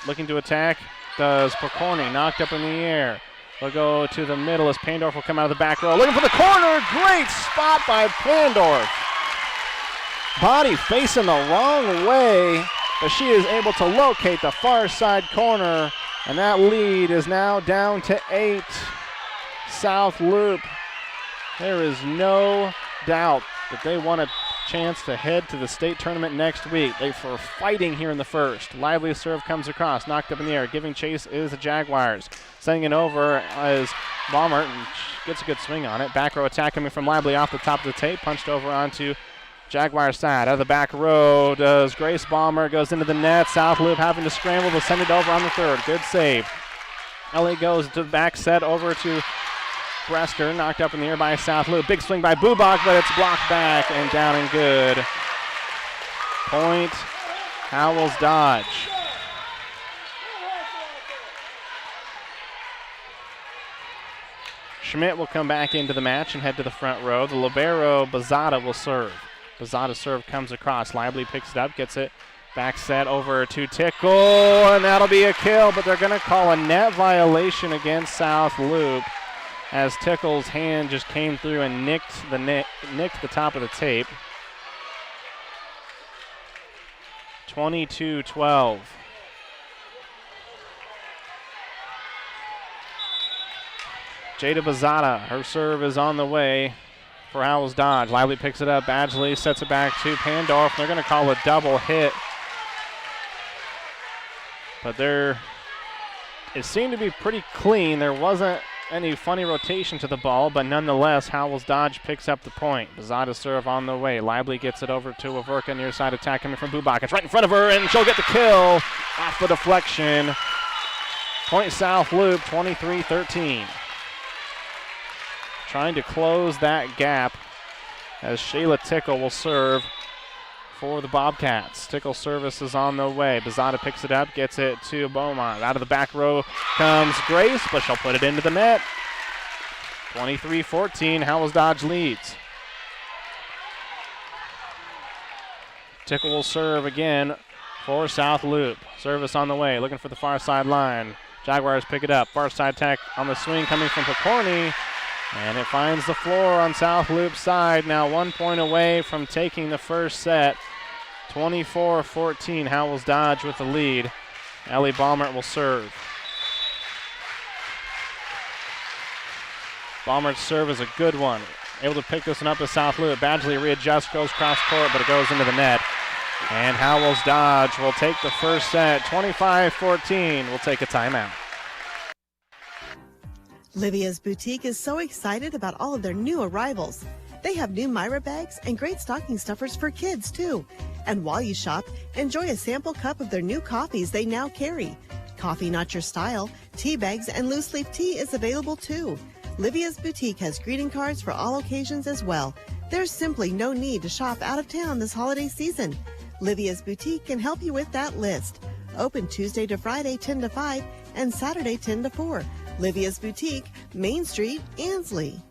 Looking to attack, does Pokorny. Knocked up in the air. They'll go to the middle as Pandorf will come out of the back row. Looking for the corner, great spot by Pandorf. Body facing the wrong way, but she is able to locate the far side corner. And that lead is now down to 8. South Loup. There is no doubt that they want a chance to head to the state tournament next week. They were fighting here in the first. Lively serve comes across, knocked up in the air. Giving chase is the Jaguars. Sending it over is Baumert, and gets a good swing on it. Back row attack coming from Lively off the top of the tape. Punched over onto Jaguar side. Out of the back row does Grace Baumert. Goes into the net. South Loup having to scramble to send it over on the third. Good save. Ellie goes to the back set over to Brester. Knocked up in the air by South Loup. Big swing by Bubak, but it's blocked back and down and good. Point Howells-Dodge. Schmidt will come back into the match and head to the front row. The libero Bazada will serve. Bazada's serve comes across. Lively picks it up, gets it back set over to Tickle, and that'll be a kill, but they're going to call a net violation against South Loup as Tickle's hand just came through and nicked the top of the tape. 22-12. Jada Bazada, her serve is on the way for Howells-Dodge. Lively picks it up. Badgley sets it back to Pandorf. They're going to call a double hit. But it seemed to be pretty clean. There wasn't any funny rotation to the ball, but nonetheless, Howells-Dodge picks up the point. Bazada serve on the way. Lively gets it over to Waverka, near side attack coming from Bubak. It's right in front of her, and she'll get the kill off the deflection. Point South Loup, 23-13. Trying to close that gap as Shayla Tickle will serve for the Bobcats. Tickle service is on the way. Bazada picks it up, gets it to Beaumont. Out of the back row comes Grace, but she'll put it into the net. 23-14, Howells-Dodge leads. Tickle will serve again for South Loup. Service on the way, looking for the far side line. Jaguars pick it up. Far side attack on the swing coming from Pokorny. And it finds the floor on South Loop's side. Now 1 point away from taking the first set. 24-14, Howells-Dodge with the lead. Ellie Baumert will serve. Baumert's serve is a good one. Able to pick this one up as South Loop. Badgley readjusts, goes cross court, but it goes into the net. And Howells-Dodge will take the first set. 25-14. We'll take a timeout. Livia's Boutique is so excited about all of their new arrivals. They have new Myra bags and great stocking stuffers for kids, too. And while you shop, enjoy a sample cup of their new coffees they now carry. Coffee not your style, tea bags, and loose leaf tea is available, too. Livia's Boutique has greeting cards for all occasions as well. There's simply no need to shop out of town this holiday season. Livia's Boutique can help you with that list. Open Tuesday to Friday, 10 to 5, and Saturday, 10 to 4. Livia's Boutique, Main Street, Ansley.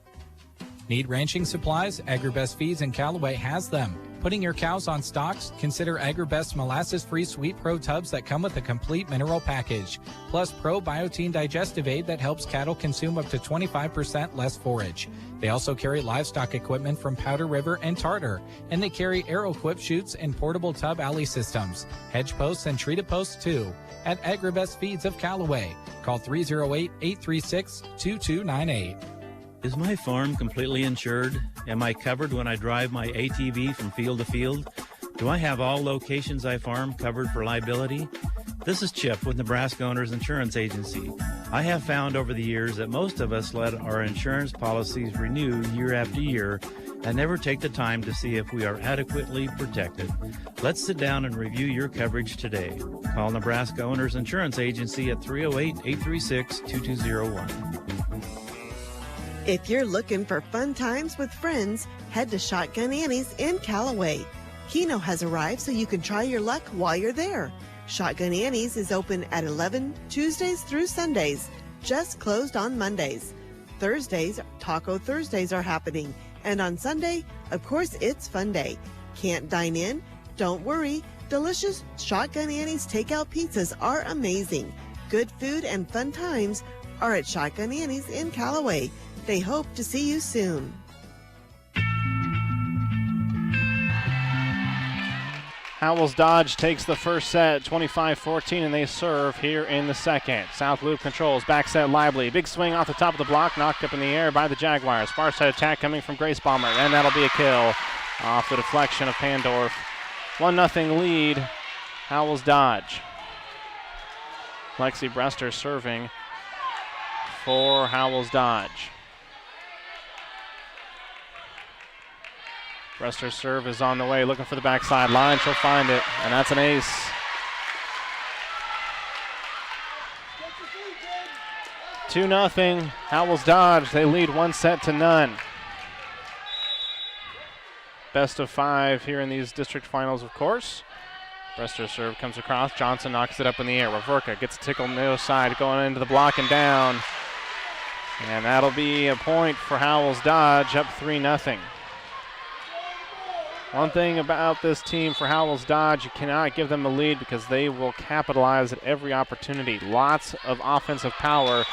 Need ranching supplies? Agribest Feeds in Callaway has them. Putting your cows on stocks? Consider AgriBest molasses-free Sweet Pro tubs that come with a complete mineral package, plus Pro Biotin Digestive Aid that helps cattle consume up to 25% less forage. They also carry livestock equipment from Powder River and Tartar, and they carry Aero-Quip chutes and portable tub alley systems, hedge posts and treated posts too, at AgriBest Feeds of Callaway. Call 308-836-2298. Is my farm completely insured? Am I covered when I drive my ATV from field to field? Do I have all locations I farm covered for liability? This is Chip with Nebraska Owners Insurance Agency. I have found over the years that most of us let our insurance policies renew year after year and never take the time to see if we are adequately protected. Let's sit down and review your coverage today. Call Nebraska Owners Insurance Agency at 308-836-2201. If you're looking for fun times with friends, head to Shotgun Annie's in Callaway. Keno has arrived so you can try your luck while you're there. Shotgun Annie's is open at 11 Tuesdays through Sundays, just closed on Mondays. Thursdays, Taco Thursdays are happening, and on Sunday, of course, it's Fun Day. Can't dine in? Don't worry. Delicious Shotgun Annie's takeout pizzas are amazing. Good food and fun times are at Shotgun Annie's in Callaway. They hope to see you soon. Howells-Dodge takes the first set, 25-14, and they serve here in the second. South Loup controls, back set Lively. Big swing off the top of the block, knocked up in the air by the Jaguars. Far side attack coming from Grace Balmer, and that'll be a kill off the deflection of Pandorf. 1-0 lead, Howells-Dodge. Lexi Brester serving for Howells-Dodge. Brester's serve is on the way, looking for the backside line. She'll find it, and that's an ace. Two 2-0, Howells-Dodge. They lead 1-0. Best of 5 here in these district finals, of course. Brester's serve comes across. Johnson knocks it up in the air. Reverka gets a tickle on the other side, going into the block and down. And that'll be a point for Howells-Dodge, up 3-0. One thing about this team for Howells-Dodge, you cannot give them a lead because they will capitalize at every opportunity. Lots of offensive power,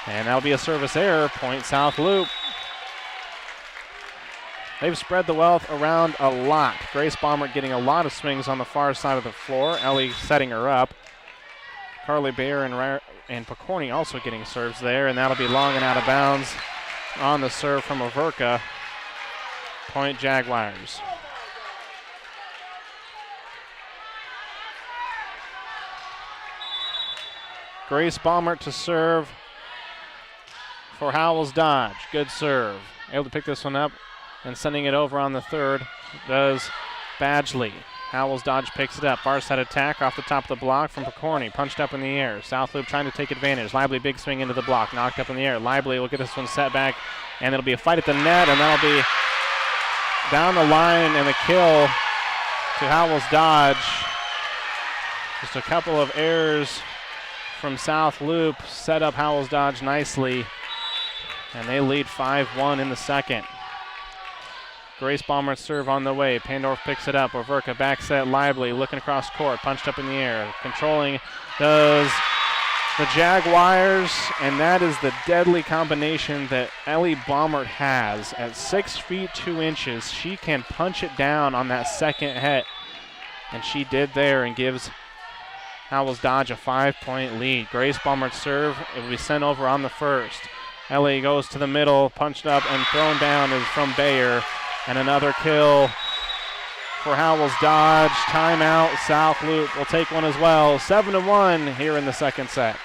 and that'll be a service error, point South Loup. They've spread the wealth around a lot. Grace Balmer getting a lot of swings on the far side of the floor. Ellie setting her up. Carly Bayer and Picorni also getting serves there, and that'll be long and out of bounds on the serve from Reverka. Point Jaguars. Grace Balmer to serve for Howells-Dodge. Good serve. Able to pick this one up and sending it over on the third does Badgley. Howells-Dodge picks it up. Far side attack off the top of the block from Picorni. Punched up in the air. South Loup trying to take advantage. Lively big swing into the block. Knocked up in the air. Lively will get this one set back, and it'll be a fight at the net, and that'll be down the line and a kill to Howells-Dodge. Just a couple of errors from South Loup set up Howells-Dodge nicely, and they lead 5-1 in the second. Grace Balmer's serve on the way. Pandorf picks it up. Reverka back set Lively, looking across court, punched up in the air. Controlling does the Jaguars, and that is the deadly combination that Ellie Baumert has. At 6 feet 2 inches, she can punch it down on that second hit, and she did there and gives Howells-Dodge a 5-point lead. Grace Balmer's serve, it will be sent over on the first. Ellie goes to the middle, punched up and thrown down is from Bayer. And another kill for Howells-Dodge. Timeout, South Loup will take one as well. 7-1 here in the second set.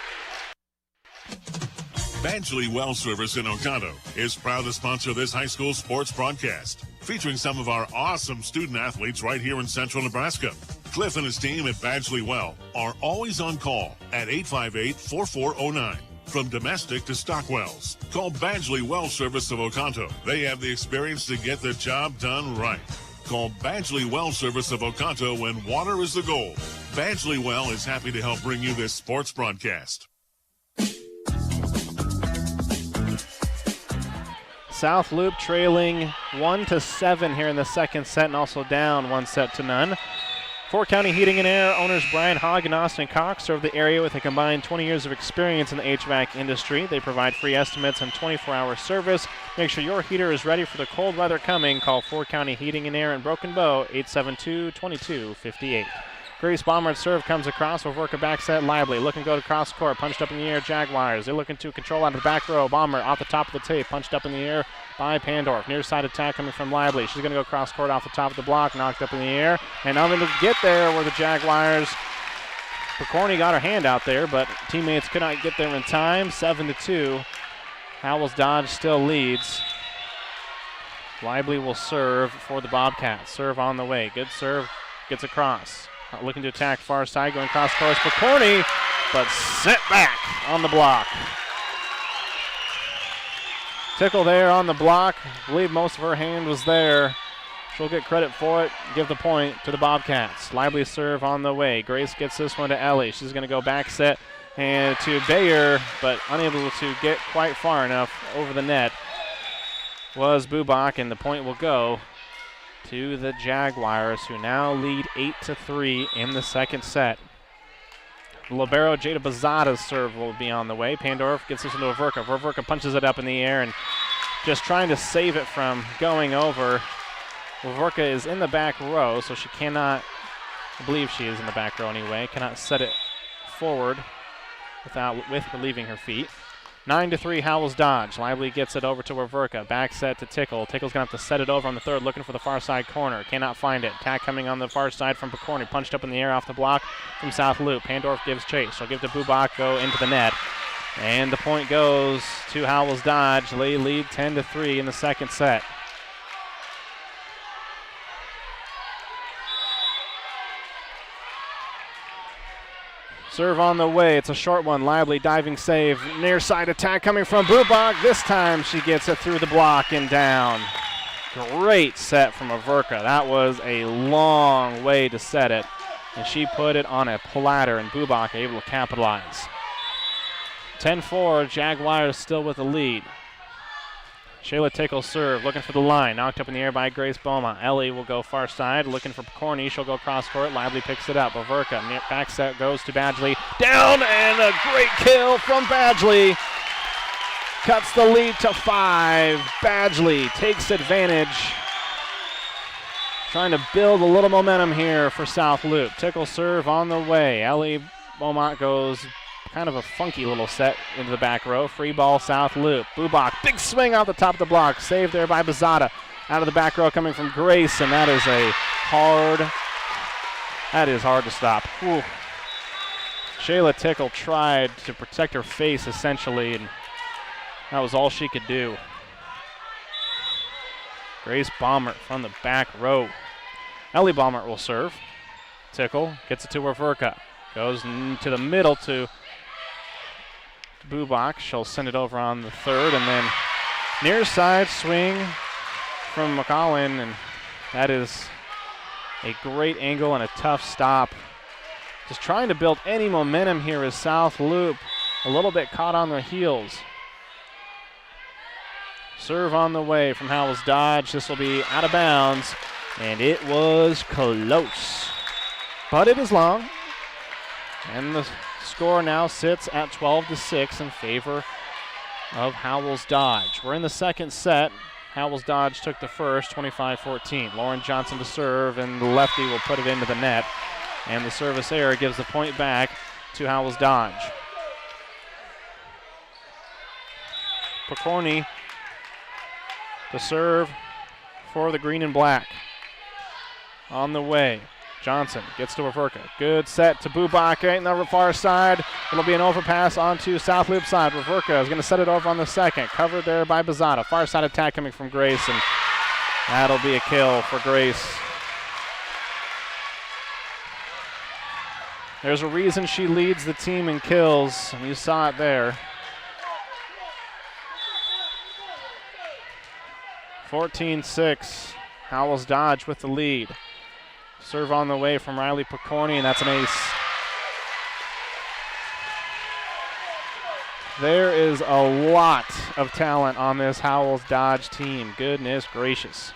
Badgley Well Service in Oconto is proud to sponsor this high school sports broadcast, featuring some of our awesome student athletes right here in central Nebraska. Cliff and his team at Badgley Well are always on call at 858-4409. From domestic to stock wells, call Badgley Well Service of Oconto. They have the experience to get the job done right. Call Badgley Well Service of Oconto when water is the goal. Badgley Well is happy to help bring you this sports broadcast. South Loup trailing 1-7 here in the second set and also down 1-0. Fort County Heating and Air owners Brian Hogg and Austin Cox serve the area with a combined 20 years of experience in the HVAC industry. They provide free estimates and 24-hour service. Make sure your heater is ready for the cold weather coming. Call Fort County Heating and Air in Broken Bow, 872-2258. Grace Baumert serve comes across. Will work a back set. Lively looking to go to cross court. Punched up in the air. Jaguars. They're looking to control out of the back row. Baumert off the top of the tape. Punched up in the air by Pandorf. Near side attack coming from Lively. She's going to go cross court off the top of the block. Knocked up in the air. And I'm going to get there where the Jaguars. Picorni got her hand out there, but teammates could not get there in time. 7-2. Howells-Dodge still leads. Lively will serve for the Bobcats. Serve on the way. Good serve. Gets across. Looking to attack far side, going cross course. Picorni, but sent back on the block. Tickle there on the block. I believe most of her hand was there. She'll get credit for it. Give the point to the Bobcats. Lively serve on the way. Grace gets this one to Ellie. She's going to go back set and to Bayer, but unable to get quite far enough over the net was Bubak, and the point will go to the Jaguars, who now lead 8-3 in the second set. Libero Jada Bazada's serve will be on the way. Pandorf gets this into Averka. Averka punches it up in the air and just trying to save it from going over. Averka is in the back row, so she cannot, I believe she is in the back row anyway, cannot set it forward with relieving her feet. 9-3 Howells-Dodge. Lively gets it over to Averka. Back set to Tickle. Tickle's going to have to set it over on the third, looking for the far side corner. Cannot find it. Attack coming on the far side from Picorni. Punched up in the air off the block from South Loup. Pandorf gives chase. She'll give to Bubak, go into the net. And the point goes to Howells-Dodge. They lead 10-3 in the second set. Serve on the way. It's a short one. Lively diving save. Near side attack coming from Bubak. This time she gets it through the block and down. Great set from Averka. That was a long way to set it. And she put it on a platter, and Bubak able to capitalize. 10-4. Jaguars still with the lead. Shayla Tickle serve, looking for the line. Knocked up in the air by Grace Beaumont. Ellie will go far side, looking for Picorni. She'll go cross court. Lively picks it up. Averka, back set goes to Badgley. Down, and a great kill from Badgley. Cuts the lead to 5. Badgley takes advantage. Trying to build a little momentum here for South Loup. Tickle serve on the way. Ellie Beaumont goes kind of a funky little set into the back row. Free ball, South Loup. Bubak, big swing off the top of the block. Saved there by Bazada. Out of the back row coming from Grace, and that is hard to stop. Whew. Shayla Tickle tried to protect her face, essentially, and that was all she could do. Grace Baumert from the back row. Ellie Baumert will serve. Tickle gets it to Averka. Goes to the middle to Bubak. She'll send it over on the third, and then near side swing from McCollin, and that is a great angle and a tough stop. Just trying to build any momentum here as South Loup a little bit caught on their heels. Serve on the way from Howells-Dodge. This will be out of bounds, and it was close, but it is long, and the score now sits at 12-6 in favor of Howells-Dodge. We're in the second set. Howells-Dodge took the first, 25-14. Lauren Johnson to serve, and the lefty will put it into the net. And the service error gives the point back to Howells-Dodge. Picorni to serve for the green and black. On the way. Johnson gets to Averka. Good set to Bubak right in the far side. It'll be an overpass onto South Loop side. Averka is going to set it over on the second. Covered there by Bazada. Far side attack coming from Grace, and that'll be a kill for Grace. There's a reason she leads the team in kills, and you saw it there. 14-6. Howells-Dodge with the lead. Serve on the way from Riley Picorni, and that's an ace. There is a lot of talent on this Howells-Dodge team. Goodness gracious.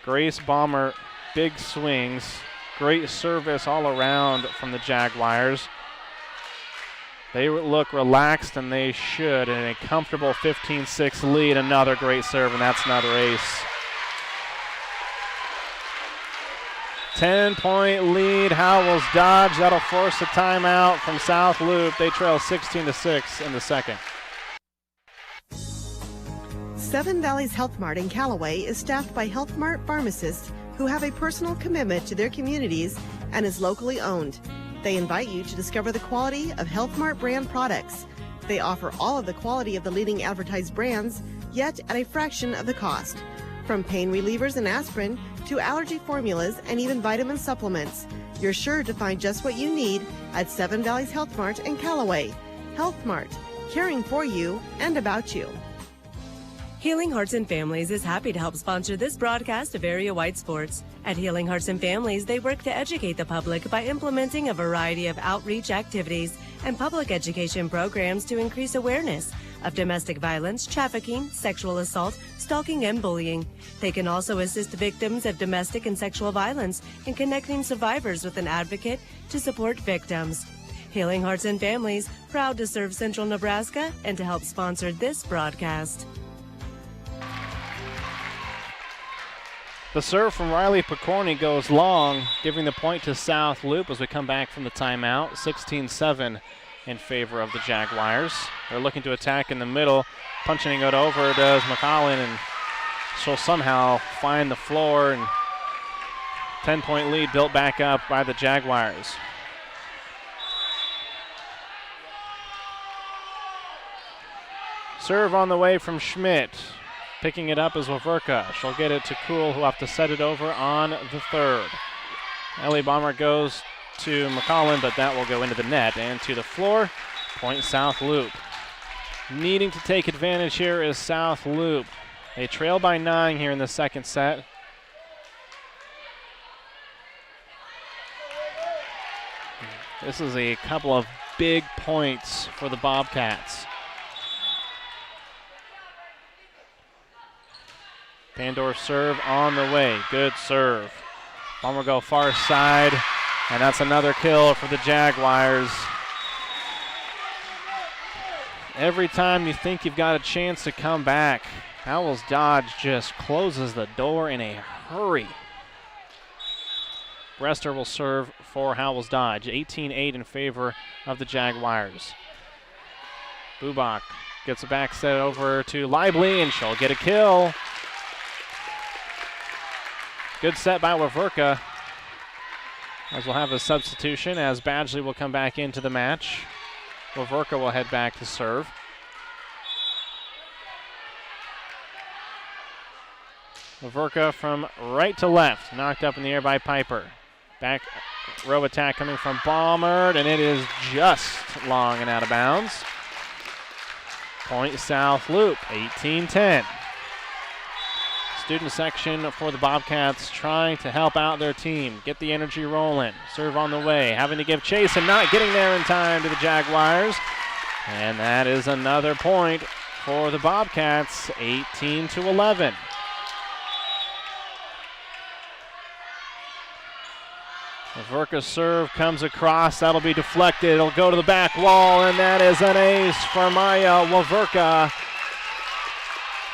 Grace Bomber, big swings. Great service all around from the Jaguars. They look relaxed, and they should, in a comfortable 15-6 lead. Another great serve, and that's another ace. 10-point lead, Howells-Dodge. That'll force a timeout from South Loup. They trail 16-6 in the second. Seven Valleys Health Mart in Callaway is staffed by Health Mart pharmacists who have a personal commitment to their communities and is locally owned. They invite you to discover the quality of Health Mart brand products. They offer all of the quality of the leading advertised brands, yet at a fraction of the cost. From pain relievers and aspirin to allergy formulas and even vitamin supplements, you're sure to find just what you need at Seven Valleys Health Mart in Callaway. Health Mart, caring for you and about you. Healing Hearts and Families is happy to help sponsor this broadcast of area-wide sports. At Healing Hearts and Families, they work to educate the public by implementing a variety of outreach activities and public education programs to increase awareness of domestic violence, trafficking, sexual assault, stalking, and bullying. They can also assist victims of domestic and sexual violence in connecting survivors with an advocate to support victims. Healing Hearts and Families, proud to serve Central Nebraska and to help sponsor this broadcast. The serve from Riley Picorni goes long, giving the point to South Loup as we come back from the timeout. 16-7 in favor of the Jaguars. They're looking to attack in the middle. Punching it over does McCollin, and she'll somehow find the floor. And 10-point lead built back up by the Jaguars. Serve on the way from Schmidt. Picking it up is Waverka. She'll get it to Kuhl, who will have to set it over on the third. Ellie Bomber goes to McCollin, but that will go into the net and to the floor. Point South Loup. Needing to take advantage here is South Loup. They trail by 9 here in the second set. This is a couple of big points for the Bobcats. Pandorf serve on the way. Good serve. Bomber go far side, and that's another kill for the Jaguars. Every time you think you've got a chance to come back, Howells-Dodge just closes the door in a hurry. Brester will serve for Howells-Dodge. 18-8 in favor of the Jaguars. Bubak gets a back set over to Lively, and she'll get a kill. Good set by Waverka, as we'll have a substitution as Badgley will come back into the match. Waverka will head back to serve. Waverka from right to left, knocked up in the air by Piper. Back row attack coming from Baumert, and it is just long and out of bounds. Point South Loup, 18-10. Student section for the Bobcats trying to help out their team, get the energy rolling. Serve on the way, having to give chase and not getting there in time to the Jaguars. And that is another point for the Bobcats, 18-11. Waverka's serve comes across, that'll be deflected, it'll go to the back wall, and that is an ace for Maya Waverka.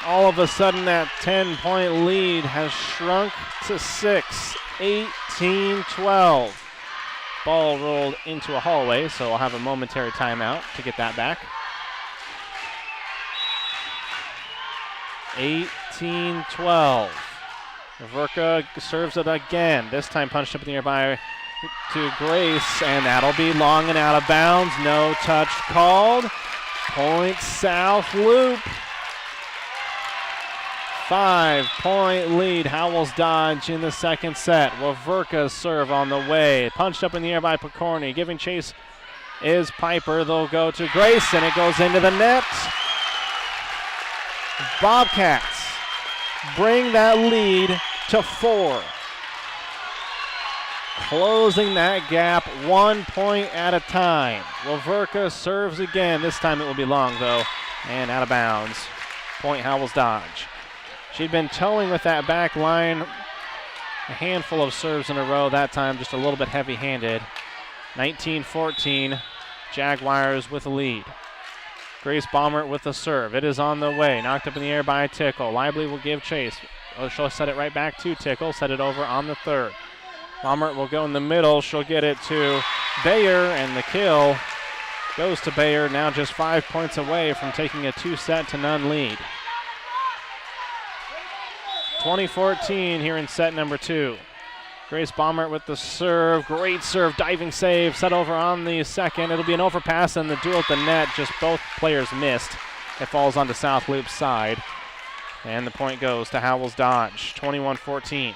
All of a sudden, that 10-point lead has shrunk to 6, 18-12. Ball rolled into a hallway, so we'll have a momentary timeout to get that back. 18-12. Waverka serves it again, this time punched up in the air by to Grace, and that'll be long and out of bounds. No touch called. Point South Loup. 5-point lead, Howells-Dodge in the second set. Waverka's serve on the way. Punched up in the air by Picorni. Giving chase is Piper. They'll go to Grace, and it goes into the net. Bobcats bring that lead to 4. closing that gap 1 point at a time. Laverka serves again. This time it will be long, though, and out of bounds. Point Howells-Dodge. She'd been towing with that back line. A handful of serves in a row, that time just a little bit heavy-handed. 19-14, Jaguars with the lead. Grace Baumert with the serve. It is on the way, knocked up in the air by Tickle. Lively will give chase. She'll set it right back to Tickle, set it over on the third. Baumert will go in the middle. She'll get it to Bayer, and the kill goes to Bayer, now just 5 points away from taking a 2-0 lead. 20-14 here in set number 2. Grace Baumert with the serve. Great serve, diving save, set over on the second. It'll be an overpass, and the duel at the net, just both players missed. It falls onto South Loop's side. And the point goes to Howells-Dodge, 21-14.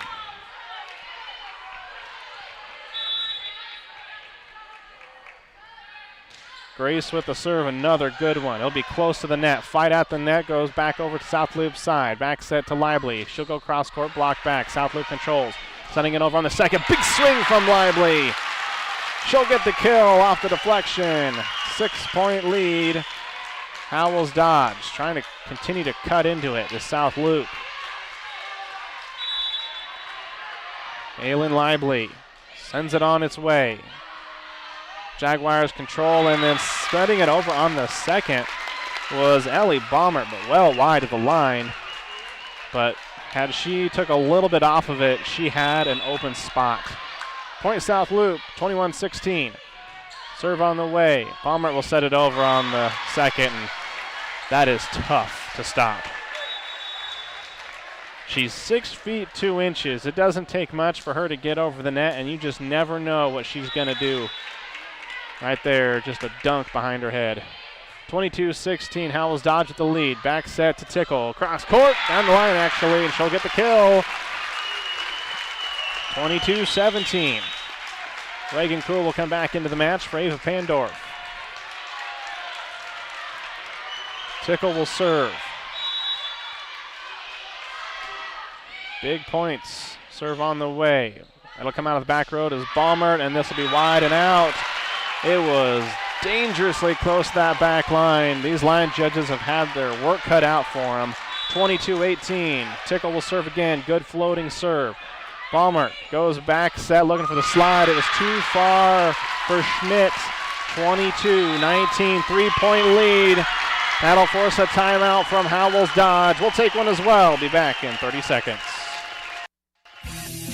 Grace with the serve, another good one. It'll be close to the net. Fight at the net, goes back over to South Loop's side. Back set to Lively. She'll go cross court, block back. South Loop controls. Sending it over on the second. Big swing from Lively. She'll get the kill off the deflection. 6-point lead. Howells-Dodge trying to continue to cut into it. The South Loop. Aylin Lively sends it on its way. Jaguars control, and then spreading it over on the second was Ellie Baumert, but well wide of the line. But had she took a little bit off of it, she had an open spot. Point South Loop, 21-16. Serve on the way. Baumert will set it over on the second, and that is tough to stop. She's 6 feet 2 inches. It doesn't take much for her to get over the net, and you just never know what she's going to do. Right there, just a dunk behind her head. 22-16, Howells-Dodge with the lead. Back set to Tickle. Cross court, down the line actually, and she'll get the kill. 22-17. Reagan Kuhl will come back into the match for Ava Pandorf. Tickle will serve. Big points. Serve on the way. It'll come out of the back road as Baumert, and this will be wide and out. It was dangerously close to that back line. These line judges have had their work cut out for them. 22-18. Tickle will serve again. Good floating serve. Baumert goes back set, looking for the slide. It was too far for Schmidt. 22-19, 3-point lead. That'll force a timeout from Howells-Dodge. We'll take one as well. Be back in 30 seconds.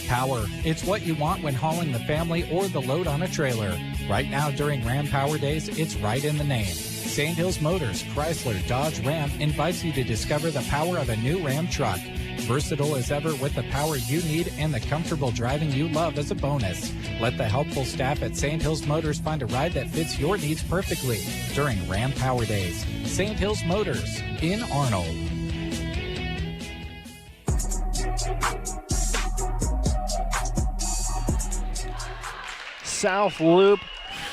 Power. It's what you want when hauling the family or the load on a trailer. Right now during Ram Power Days, it's right in the name. Sand Hills Motors, Chrysler, Dodge, Ram invites you to discover the power of a new Ram truck. Versatile as ever with the power you need and the comfortable driving you love as a bonus. Let the helpful staff at Sand Hills Motors find a ride that fits your needs perfectly during Ram Power Days. Sand Hills Motors in Arnold. South Loop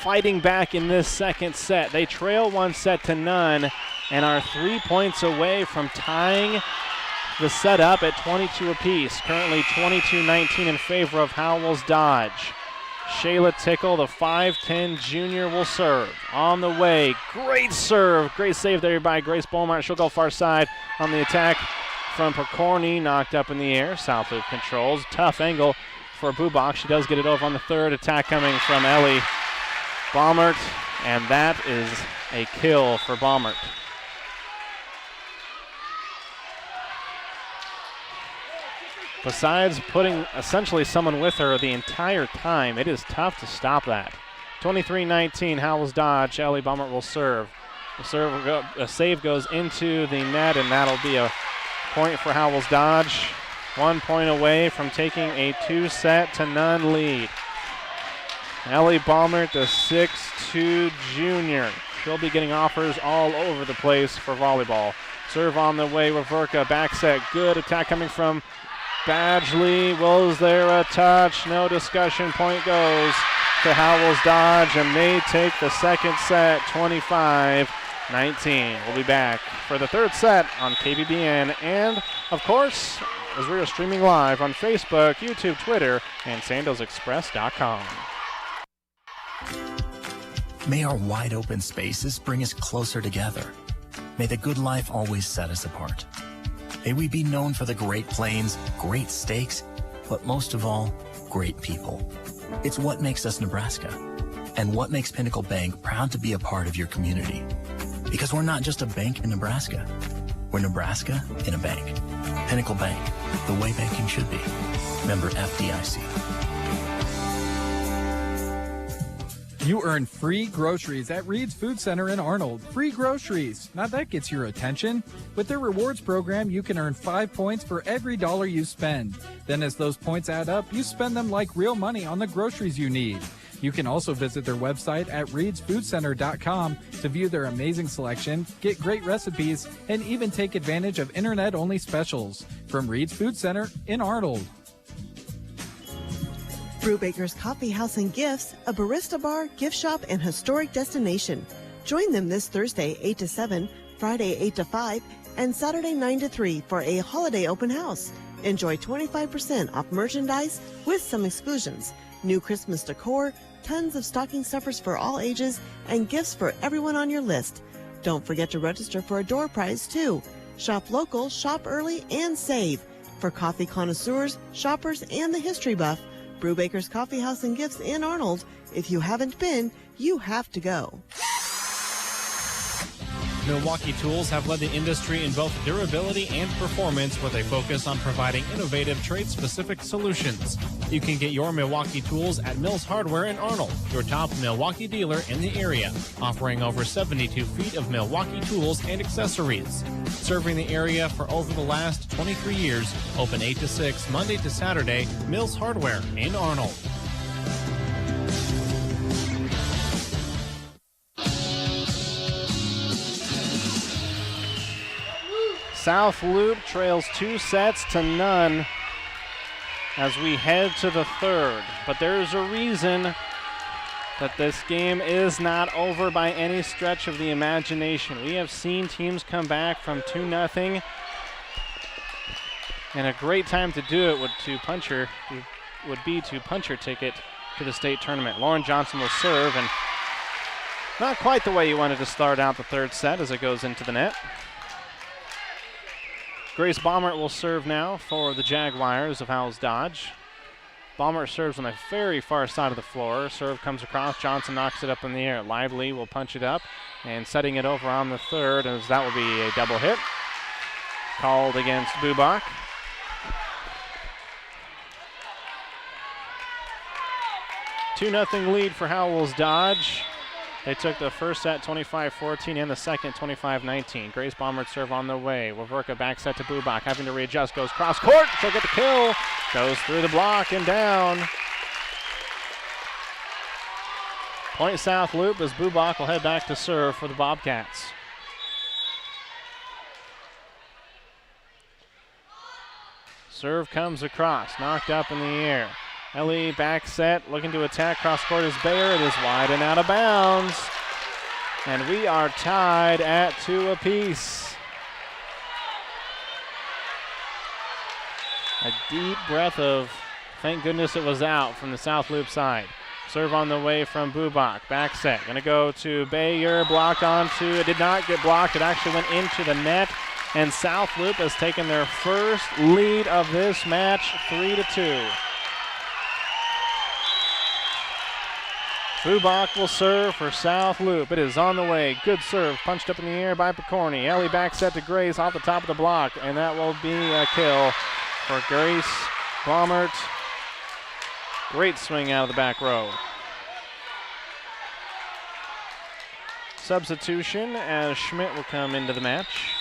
fighting back in this second set. They trail 1-0 and are 3 points away from tying the set up at 22 apiece. Currently 22-19 in favor of Howells-Dodge. Shayla Tickle, the 5'10 junior, will serve. On the way, great serve. Great save there by Grace Baumert. She'll go far side on the attack from Pokorny, knocked up in the air. South Loop controls. Tough angle for Bubach. She does get it over on the third. Attack coming from Ellie Baumert, and that is a kill for Baumert. Besides putting essentially someone with her the entire time, it is tough to stop that. 23-19, Howells-Dodge. Ellie Baumert will serve. A save goes into the net, and that'll be a point for Howells-Dodge. 1 point away from taking a 2-0 lead. Ellie Baumert, the 6'2 junior. She'll be getting offers all over the place for volleyball. Serve on the way, Waverka, back set. Good attack coming from Badgley. Was there a touch? No discussion. Point goes to Howells-Dodge, and they take the second set, 25-19. We'll be back for the third set on KBBN and, of course, as we are streaming live on Facebook, YouTube, Twitter, and sandalsexpress.com. May our wide open spaces bring us closer together. May the good life always set us apart. May we be known for the great plains, great steaks, but most of all, great people. It's what makes us Nebraska, and what makes Pinnacle Bank proud to be a part of your community. Because we're not just a bank in Nebraska, we're Nebraska in a bank. Pinnacle Bank, the way banking should be. Member FDIC. You earn free groceries at Reed's Food Center in Arnold. Free groceries. Now that gets your attention. With their rewards program, you can earn 5 points for every dollar you spend. Then as those points add up, you spend them like real money on the groceries you need. You can also visit their website at reedsfoodcenter.com to view their amazing selection, get great recipes, and even take advantage of internet-only specials. From Reed's Food Center in Arnold. Brubaker's Coffee House and Gifts, a barista bar, gift shop, and historic destination. Join them this Thursday, 8 to 7, Friday, 8 to 5, and Saturday, 9 to 3 for a holiday open house. Enjoy 25% off merchandise with some exclusions. New Christmas decor, tons of stocking stuffers for all ages, and gifts for everyone on your list. Don't forget to register for a door prize, too. Shop local, shop early, and save. For coffee connoisseurs, shoppers, and the history buff, Brubaker's Coffee House and Gifts in Arnold. If you haven't been, you have to go. Milwaukee Tools have led the industry in both durability and performance with a focus on providing innovative trade-specific solutions. You can get your Milwaukee Tools at Mills Hardware in Arnold, your top Milwaukee dealer in the area, offering over 72 feet of Milwaukee tools and accessories. Serving the area for over the last 23 years, open 8 to 6, Monday to Saturday, Mills Hardware in Arnold. South Loup trails 2-0 as we head to the third. But there's a reason that this game is not over by any stretch of the imagination. We have seen teams come back from 2-0, and a great time to do it would be to punch your ticket to the state tournament. Lauren Johnson will serve, and not quite the way you wanted to start out the third set as it goes into the net. Grace Baumert will serve now for the Jaguars of Howells-Dodge. Baumert serves on the very far side of the floor. Serve comes across. Johnson knocks it up in the air. Lively will punch it up and setting it over on the third, as that will be a double hit. Called against Bubak. Two 2-0 lead for Howells-Dodge. They took the first set 25-14 and the second 25-19. Grace Baumert serve on the way. Waverka back set to Bubak, having to readjust, goes cross court. She'll get the kill. Goes through the block and down. Point South Loup as Bubak will head back to serve for the Bobcats. Serve comes across, knocked up in the air. Ellie back set, looking to attack. Cross court is Bayer. It is wide and out of bounds. And we are tied at 2 apiece. A deep breath of thank goodness it was out from the South Loup side. Serve on the way from Bubak. Back set. Going to go to Bayer. Blocked onto. It did not get blocked. It actually went into the net. And South Loup has taken their first lead of this match, 3-2. Bubak will serve for South Loup. It is on the way. Good serve. Punched up in the air by Picorni. Ellie back set to Grace off the top of the block. And that will be a kill for Grace Baumert. Great swing out of the back row. Substitution as Schmidt will come into the match.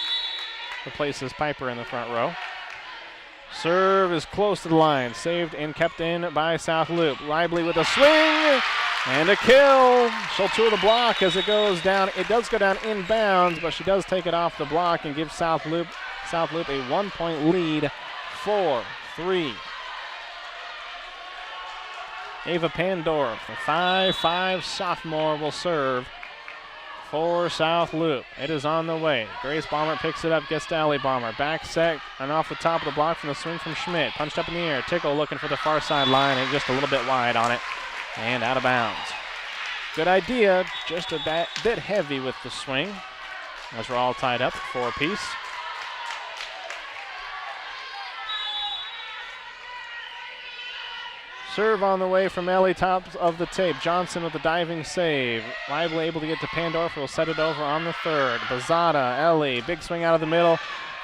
Replaces Piper in the front row. Serve is close to the line. Saved and kept in by South Loup. Lively with a swing. And a kill. She'll tour the block as it goes down. It does go down inbounds, but she does take it off the block and give South Loup a 1-point lead, 4-3. Ava Pandorf, the 5'5" sophomore, will serve for South Loup. It is on the way. Grace Bomber picks it up, gets to Ellie Bomber. Back set and off the top of the block from the swing from Schmidt. Punched up in the air. Tickle looking for the far side line and just a little bit wide on it and out of bounds. Good idea, just a bit heavy with the swing as we're all tied up for a piece. Serve on the way from Ellie, top of the tape. Johnson with the diving save. Lively able to get to Pandorf, will set it over on the third. Bazada, Ellie, big swing out of the middle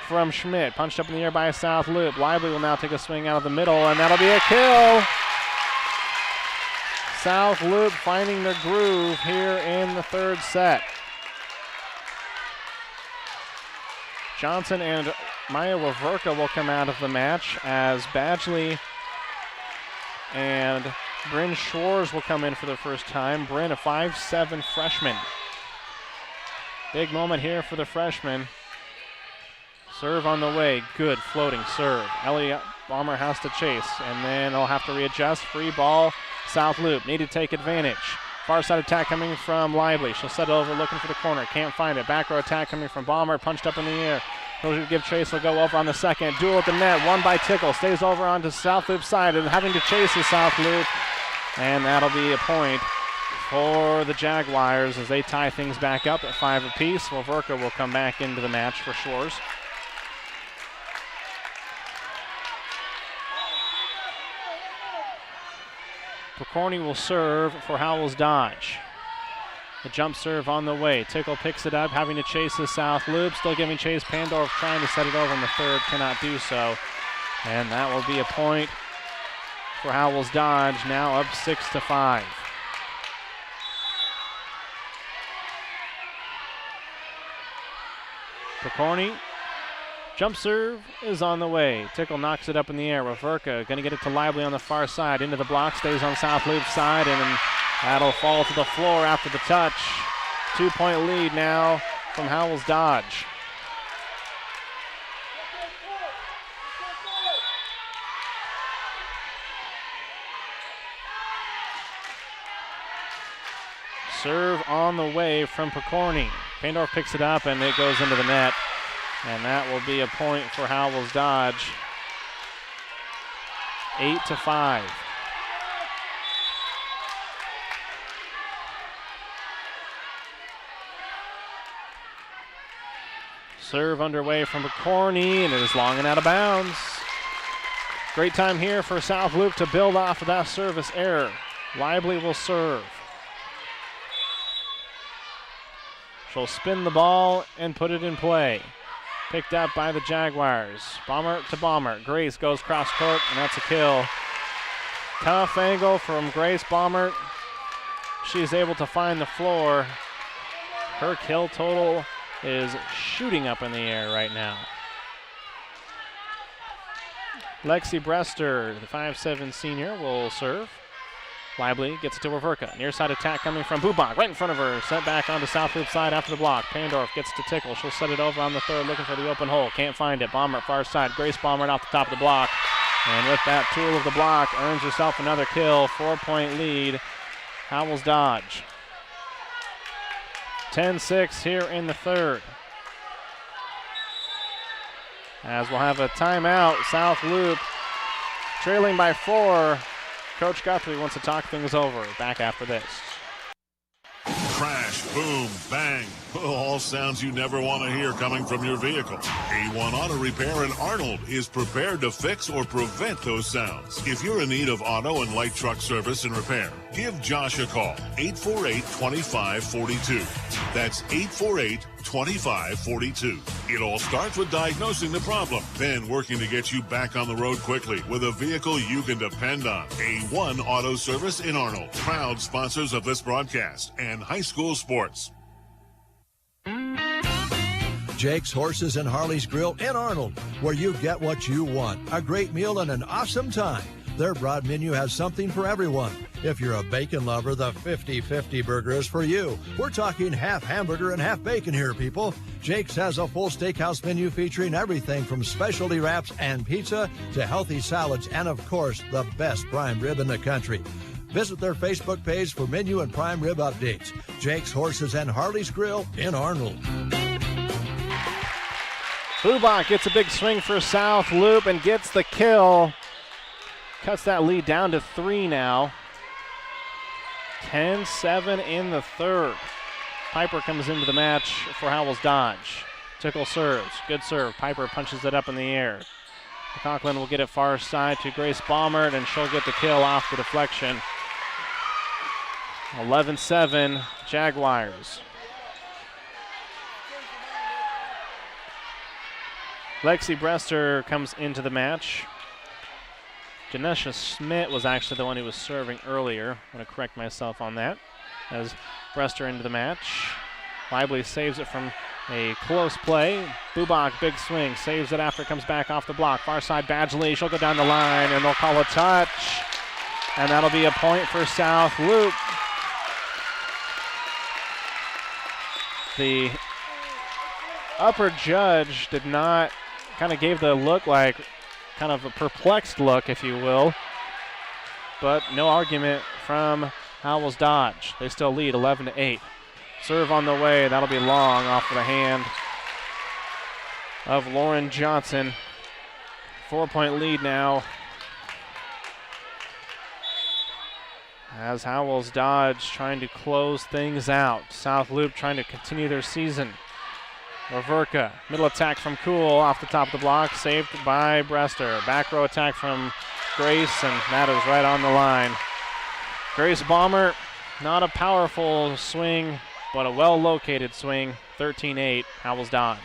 from Schmidt. Punched up in the air by South Loup. Lively will now take a swing out of the middle, and that'll be a kill. South Loup finding their groove here in the third set. Johnson and Maya Waverka will come out of the match as Badgley and Bryn Schwarz will come in for the first time. Bryn, a 5'7" freshman. Big moment here for the freshman. Serve on the way. Good floating serve. Ellie Bomber has to chase, and then they'll have to readjust. Free ball. South Loup need to take advantage. Far side attack coming from Lively. She'll set it over looking for the corner. Can't find it. Back row attack coming from Bomber. Punched up in the air. He'll give chase. He'll go over on the second. Duel at the net. Won by Tickle. Stays over onto South Loop's side and having to chase the South Loup. And that'll be a point for the Jaguars as they tie things back up at 5 apiece. Waverka will come back into the match for Schwarz. Picorni will serve for Howells-Dodge. The jump serve on the way. Tickle picks it up, having to chase the South Loop. Still giving chase. Pandorf trying to set it over in the third, cannot do so. And that will be a point for Howells-Dodge, now up 6-5. Picorni. Jump serve is on the way. Tickle knocks it up in the air. Waverka going to get it to Lively on the far side. Into the block, stays on South Loop's side, and that'll fall to the floor after the touch. 2-point lead now from Howells-Dodge. Serve on the way from Picorni. Pandorf picks it up, and it goes into the net. And that will be a point for Howells-Dodge. 8-5. Serve underway from Picorni, and it is long and out of bounds. Great time here for South Loup to build off of that service error. Lively will serve. She'll spin the ball and put it in play. Picked up by the Jaguars. Bomber to Bomber. Grace goes cross court, and that's a kill. Tough angle from Grace Bomber. She's able to find the floor. Her kill total is shooting up in the air right now. Lexi Brester, the 5'7" senior, will serve. Lively gets it to Waverka. Near side attack coming from Bubak, right in front of her. Set back onto South Loop side after the block. Pandorf gets to Tickle. She'll set it over on the third, looking for the open hole. Can't find it. Bomber far side. Grace Bomber off the top of the block. And with that tool of the block, earns herself another kill. 4-point lead. Howells-Dodge. 10-6 here in the third. As we'll have a timeout. South Loop trailing by 4. Coach Guthrie wants to talk things over. Back after this. Crash, boom, bang. All sounds you never want to hear coming from your vehicle. A1 Auto Repair in Arnold is prepared to fix or prevent those sounds. If you're in need of auto and light truck service and repair, give Josh a call. 848-2542. That's 848-2542. It all starts with diagnosing the problem, then working to get you back on the road quickly with a vehicle you can depend on. A1 Auto Service in Arnold, proud sponsors of this broadcast and high school sports. Jake's Horses and Harley's Grill in Arnold, where you get what you want, a great meal and an awesome time. Their broad menu has something for everyone. If you're a bacon lover, the 50-50 burger is for you. We're talking half hamburger and half bacon here, people. Jake's has a full steakhouse menu featuring everything from specialty wraps and pizza to healthy salads and, of course, the best prime rib in the country. Visit their Facebook page for menu and prime rib updates. Jake's Horses and Harley's Grill in Arnold. Bubach gets a big swing for South Loup and gets the kill. Cuts that lead down to 3 now. 10-7 in the third. Piper comes into the match for Howells-Dodge. Tickle serves. Good serve. Piper punches it up in the air. Conklin will get it far side to Grace Baumert, and she'll get the kill off the deflection. 11-7 Jaguars. Lexi Brester comes into the match. Janessa Schmidt was actually the one who was serving earlier. I'm going to correct myself on that. As Brester into the match. Lively saves it from a close play. Bubach, big swing, saves it after it comes back off the block. Far side, Badgley, she'll go down the line, and they'll call a touch. And that'll be a point for South Loup. The upper judge did not, kind of gave the look like, kind of a perplexed look, if you will. But no argument from Howells-Dodge. They still lead 11-8. Serve on the way, that'll be long off of the hand of Lauren Johnson. 4-point lead now. As Howells-Dodge trying to close things out. South Loup trying to continue their season. Laverka, middle attack from Kuhl off the top of the block, saved by Brester. Back row attack from Grace, and that is right on the line. Grace Baumert, not a powerful swing, but a well-located swing. 13-8, Howells-Dodge.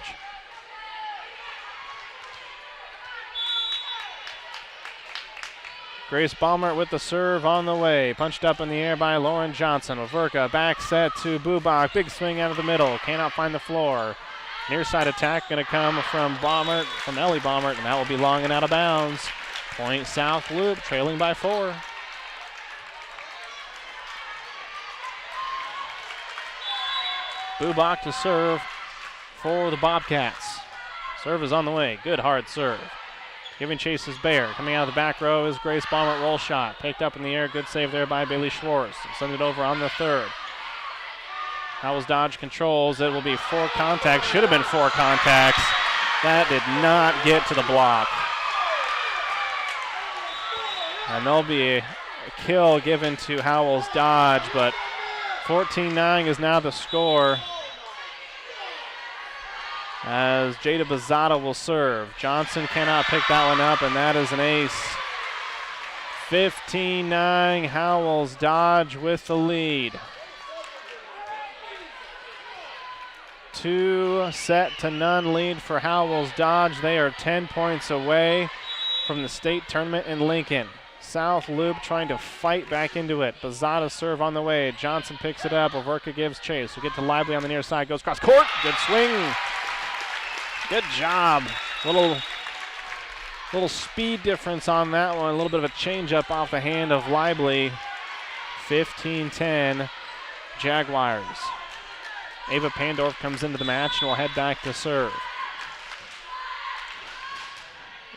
Grace Baumert with the serve on the way. Punched up in the air by Lauren Johnson. Laverka back set to Bubach. Big swing out of the middle. Cannot find the floor. Near side attack going to come from Baumert, from Ellie Baumert, and that will be long and out of bounds. Point South Loup, trailing by 4. Bubach to serve for the Bobcats. Serve is on the way. Good hard serve. Giving chase is Bayer. Coming out of the back row is Grace Baumert. Roll shot. Picked up in the air. Good save there by Bailey Schwartz. Send it over on the third. Howells-Dodge controls. It will be 4 contacts. Should have been 4 contacts. That did not get to the block. And there'll be a kill given to Howells-Dodge, but 14-9 is now the score as Jada Bazada will serve. Johnson cannot pick that one up, and that is an ace. 15-9, Howells-Dodge with the lead. 2-0 lead for Howells-Dodge. They are 10 points away from the state tournament in Lincoln. South Loup trying to fight back into it. Bazada serve on the way. Johnson picks it up. Overka gives chase. We get to Lively on the near side. Goes cross court. Good swing. Good job. Little speed difference on that one. A little bit of a change up off the hand of Lively. 15-10 Jaguars. Ava Pandorf comes into the match and will head back to serve.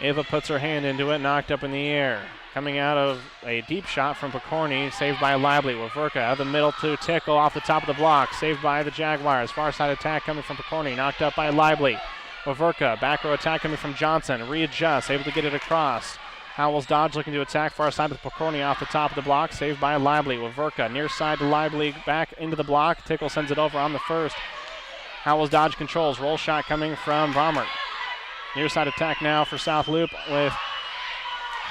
Ava puts her hand into it, knocked up in the air. Coming out of a deep shot from Picorni, saved by Lively. Waverka out of the middle to Tickle off the top of the block, saved by the Jaguars. Far side attack coming from Picorni, knocked up by Lively. Waverka, back row attack coming from Johnson, readjusts, able to get it across. Howells-Dodge looking to attack, far side with Picorni off the top of the block, saved by Lively. Waverka, near side to Lively, back into the block. Tickle sends it over on the first. Howells-Dodge controls, roll shot coming from Baumert. Near side attack now for South Loup with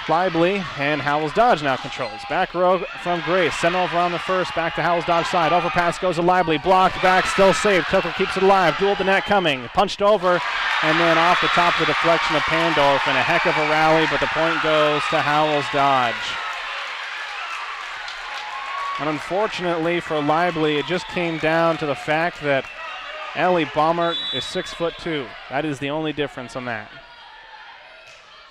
Lively, and Howells-Dodge now controls. Back row from Grace, sent over on the first, back to Howells-Dodge side. Overpass goes to Lively, blocked back, still saved. Tickle keeps it alive, duel the net coming, punched over, and then off the top of the deflection of Pandorf, and a heck of a rally, but the point goes to Howells-Dodge. And unfortunately for Lively, it just came down to the fact that Ellie Baumert is 6'2". That is the only difference on that.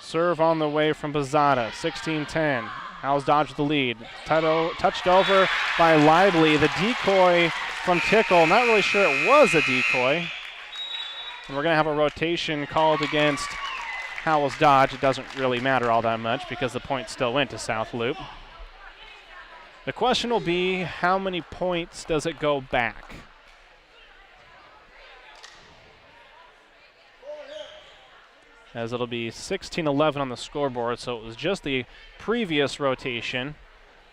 Serve on the way from Bazada, 16-10. Howells-Dodge with the lead. Touched over by Lively. The decoy from Tickle. Not really sure it was a decoy. And we're going to have a rotation called against Howells-Dodge. It doesn't really matter all that much because the point still went to South Loup. The question will be, how many points does it go back? As it'll be 16-11 on the scoreboard, so it was just the previous rotation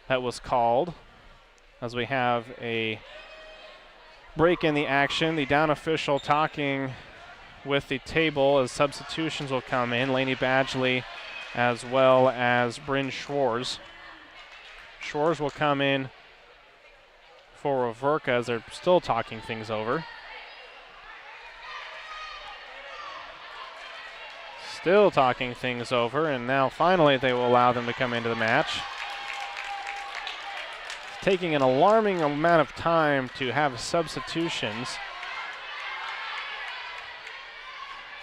that was called. As we have a break in the action, the down official talking with the table as substitutions will come in. Lainey Badgley as well as Bryn Schwarz. Schwarz will come in for Waverka as they're still talking things over. Still talking things over, and now finally they will allow them to come into the match. It's taking an alarming amount of time to have substitutions.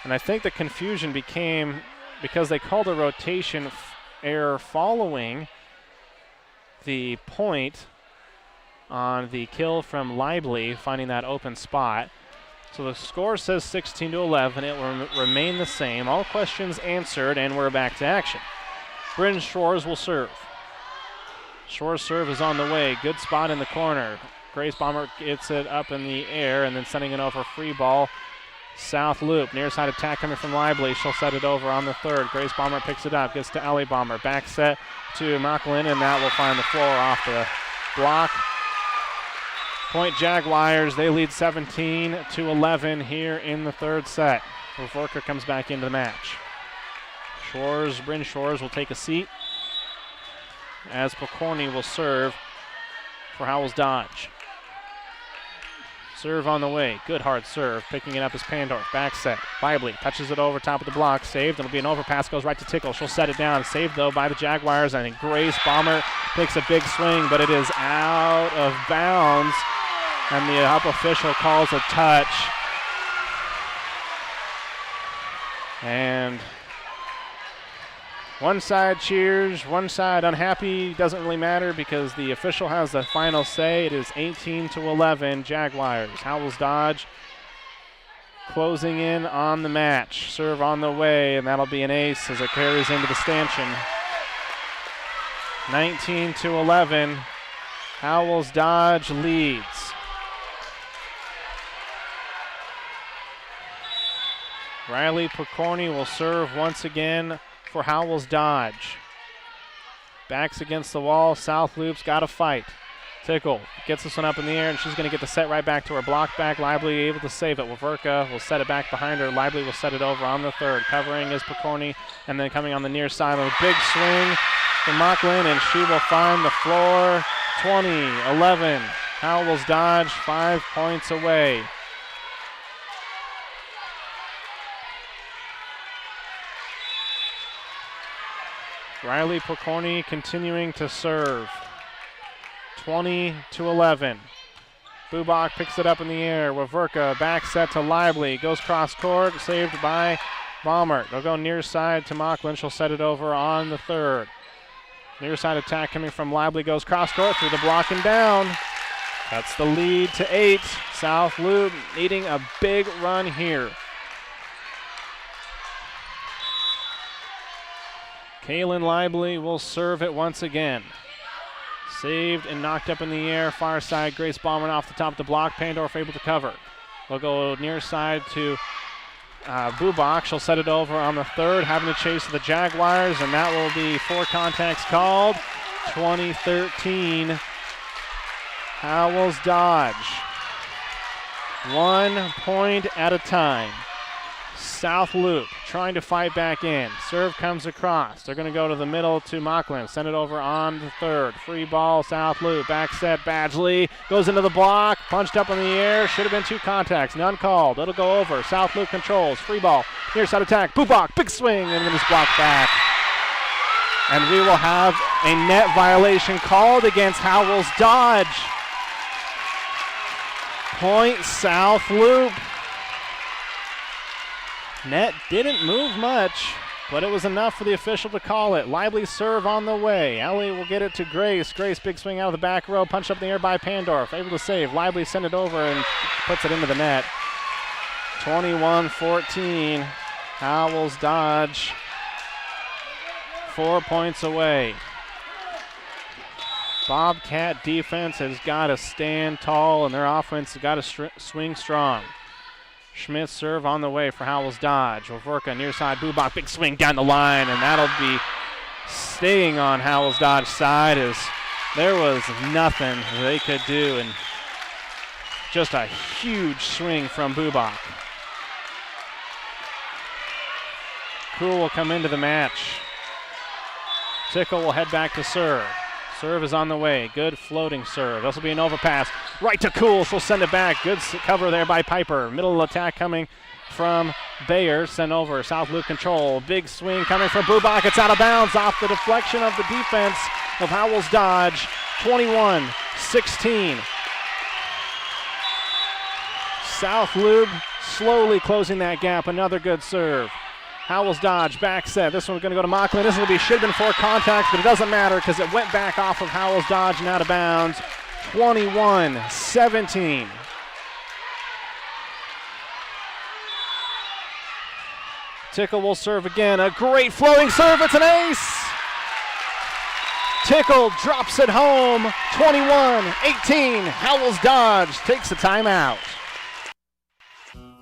And I think the confusion became because they called a rotation error following the point on the kill from Lively, finding that open spot. So the score says 16-11. It will remain the same. All questions answered, and we're back to action. Bryn Schwarz will serve. Schwarz serve is on the way. Good spot in the corner. Grace Bomber gets it up in the air and then sending it over free ball. South Loop, near side attack coming from Lively. She'll set it over on the third. Grace Bomber picks it up, gets to Ellie Bomber. Back set to Macklin, and that will find the floor off the block. Point Jaguars, they lead 17-11 here in the third set. Waverka comes back into the match. Bryn Schwarz will take a seat as Pokorny will serve for Howells-Dodge. Serve on the way. Good hard serve. Picking it up is Pandorf. Back set. Lively touches it over top of the block. Saved. It'll be an overpass. Goes right to Tickle. She'll set it down. Saved, though, by the Jaguars. I think Grace Bomber takes a big swing, but it is out of bounds. And the up official calls a touch. And one side cheers, one side unhappy. Doesn't really matter because the official has the final say. It is 18-11 Jaguars. Howells-Dodge closing in on the match. Serve on the way, and that'll be an ace as it carries into the stanchion. 19-11. Howells-Dodge leads. Riley Pokorny will serve once again for Howells-Dodge. Backs against the wall. South Loop's got to fight. Tickle gets this one up in the air, and she's going to get the set right back to her. Block back. Lively able to save it. Waverka will set it back behind her. Lively will set it over on the third. Covering is Pokorny, and then coming on the near side. A big swing from Macklin, and she will find the floor. 20-11. Howells-Dodge 5 points away. Riley Pokorny continuing to serve. 20-11. Bubak picks it up in the air. Waverka back set to Lively. Goes cross court. Saved by Baumert. They'll go near side to Macklin. She'll set it over on the third. Near side attack coming from Lively. Goes cross court through the block and down. Cuts the lead to 8. South Loop needing a big run here. Kaylin Lively will serve it once again. Saved and knocked up in the air. Far side, Grace Bauman off the top of the block. Pandorf able to cover. They'll go near side to Bubak. She'll set it over on the third, having to chase the Jaguars, and that will be 4 contacts called. 2013. Howells-Dodge. 1 point at a time. South Loop trying to fight back in. Serve comes across. They're going to go to the middle to Macklin. Send it over on the third. Free ball, South Loop. Back set, Badgley. Goes into the block. Punched up in the air. Should have been 2 contacts. None called. It'll go over. South Loop controls. Free ball. Near side attack. Bubak. Big swing. And then it's blocked back. And we will have a net violation called against Howells-Dodge. Point South Loop. Net didn't move much, but it was enough for the official to call it. Lively serve on the way. Ellie will get it to Grace. Grace, big swing out of the back row. Punched up in the air by Pandorf. Able to save. Lively sent it over and puts it into the net. 21-14. Howells-Dodge 4 points away. Bobcat defense has got to stand tall, and their offense has got to swing strong. Schmidt serve on the way for Howells-Dodge. Wavorka near side, Bubak, big swing down the line, and that'll be staying on Howells-Dodge's side as there was nothing they could do, and just a huge swing from Bubak. Kuhl will come into the match. Tickle will head back to serve. Serve is on the way. Good floating serve. This will be an overpass. Right to Kuhl. She'll send it back. Good cover there by Piper. Middle attack coming from Bayer. Sent over. South Loop control. Big swing coming from Bubak. It's out of bounds off the deflection of the defense of Howells-Dodge. 21-16. South Loop slowly closing that gap. Another good serve. Howells-Dodge back set. This one's going to go to Mocklin. This will be should have been for contact, but it doesn't matter because it went back off of Howells-Dodge and out of bounds. 21-17. Tickle will serve again. A great floating serve. It's an ace. Tickle drops it home. 21-18. Howells-Dodge takes a timeout.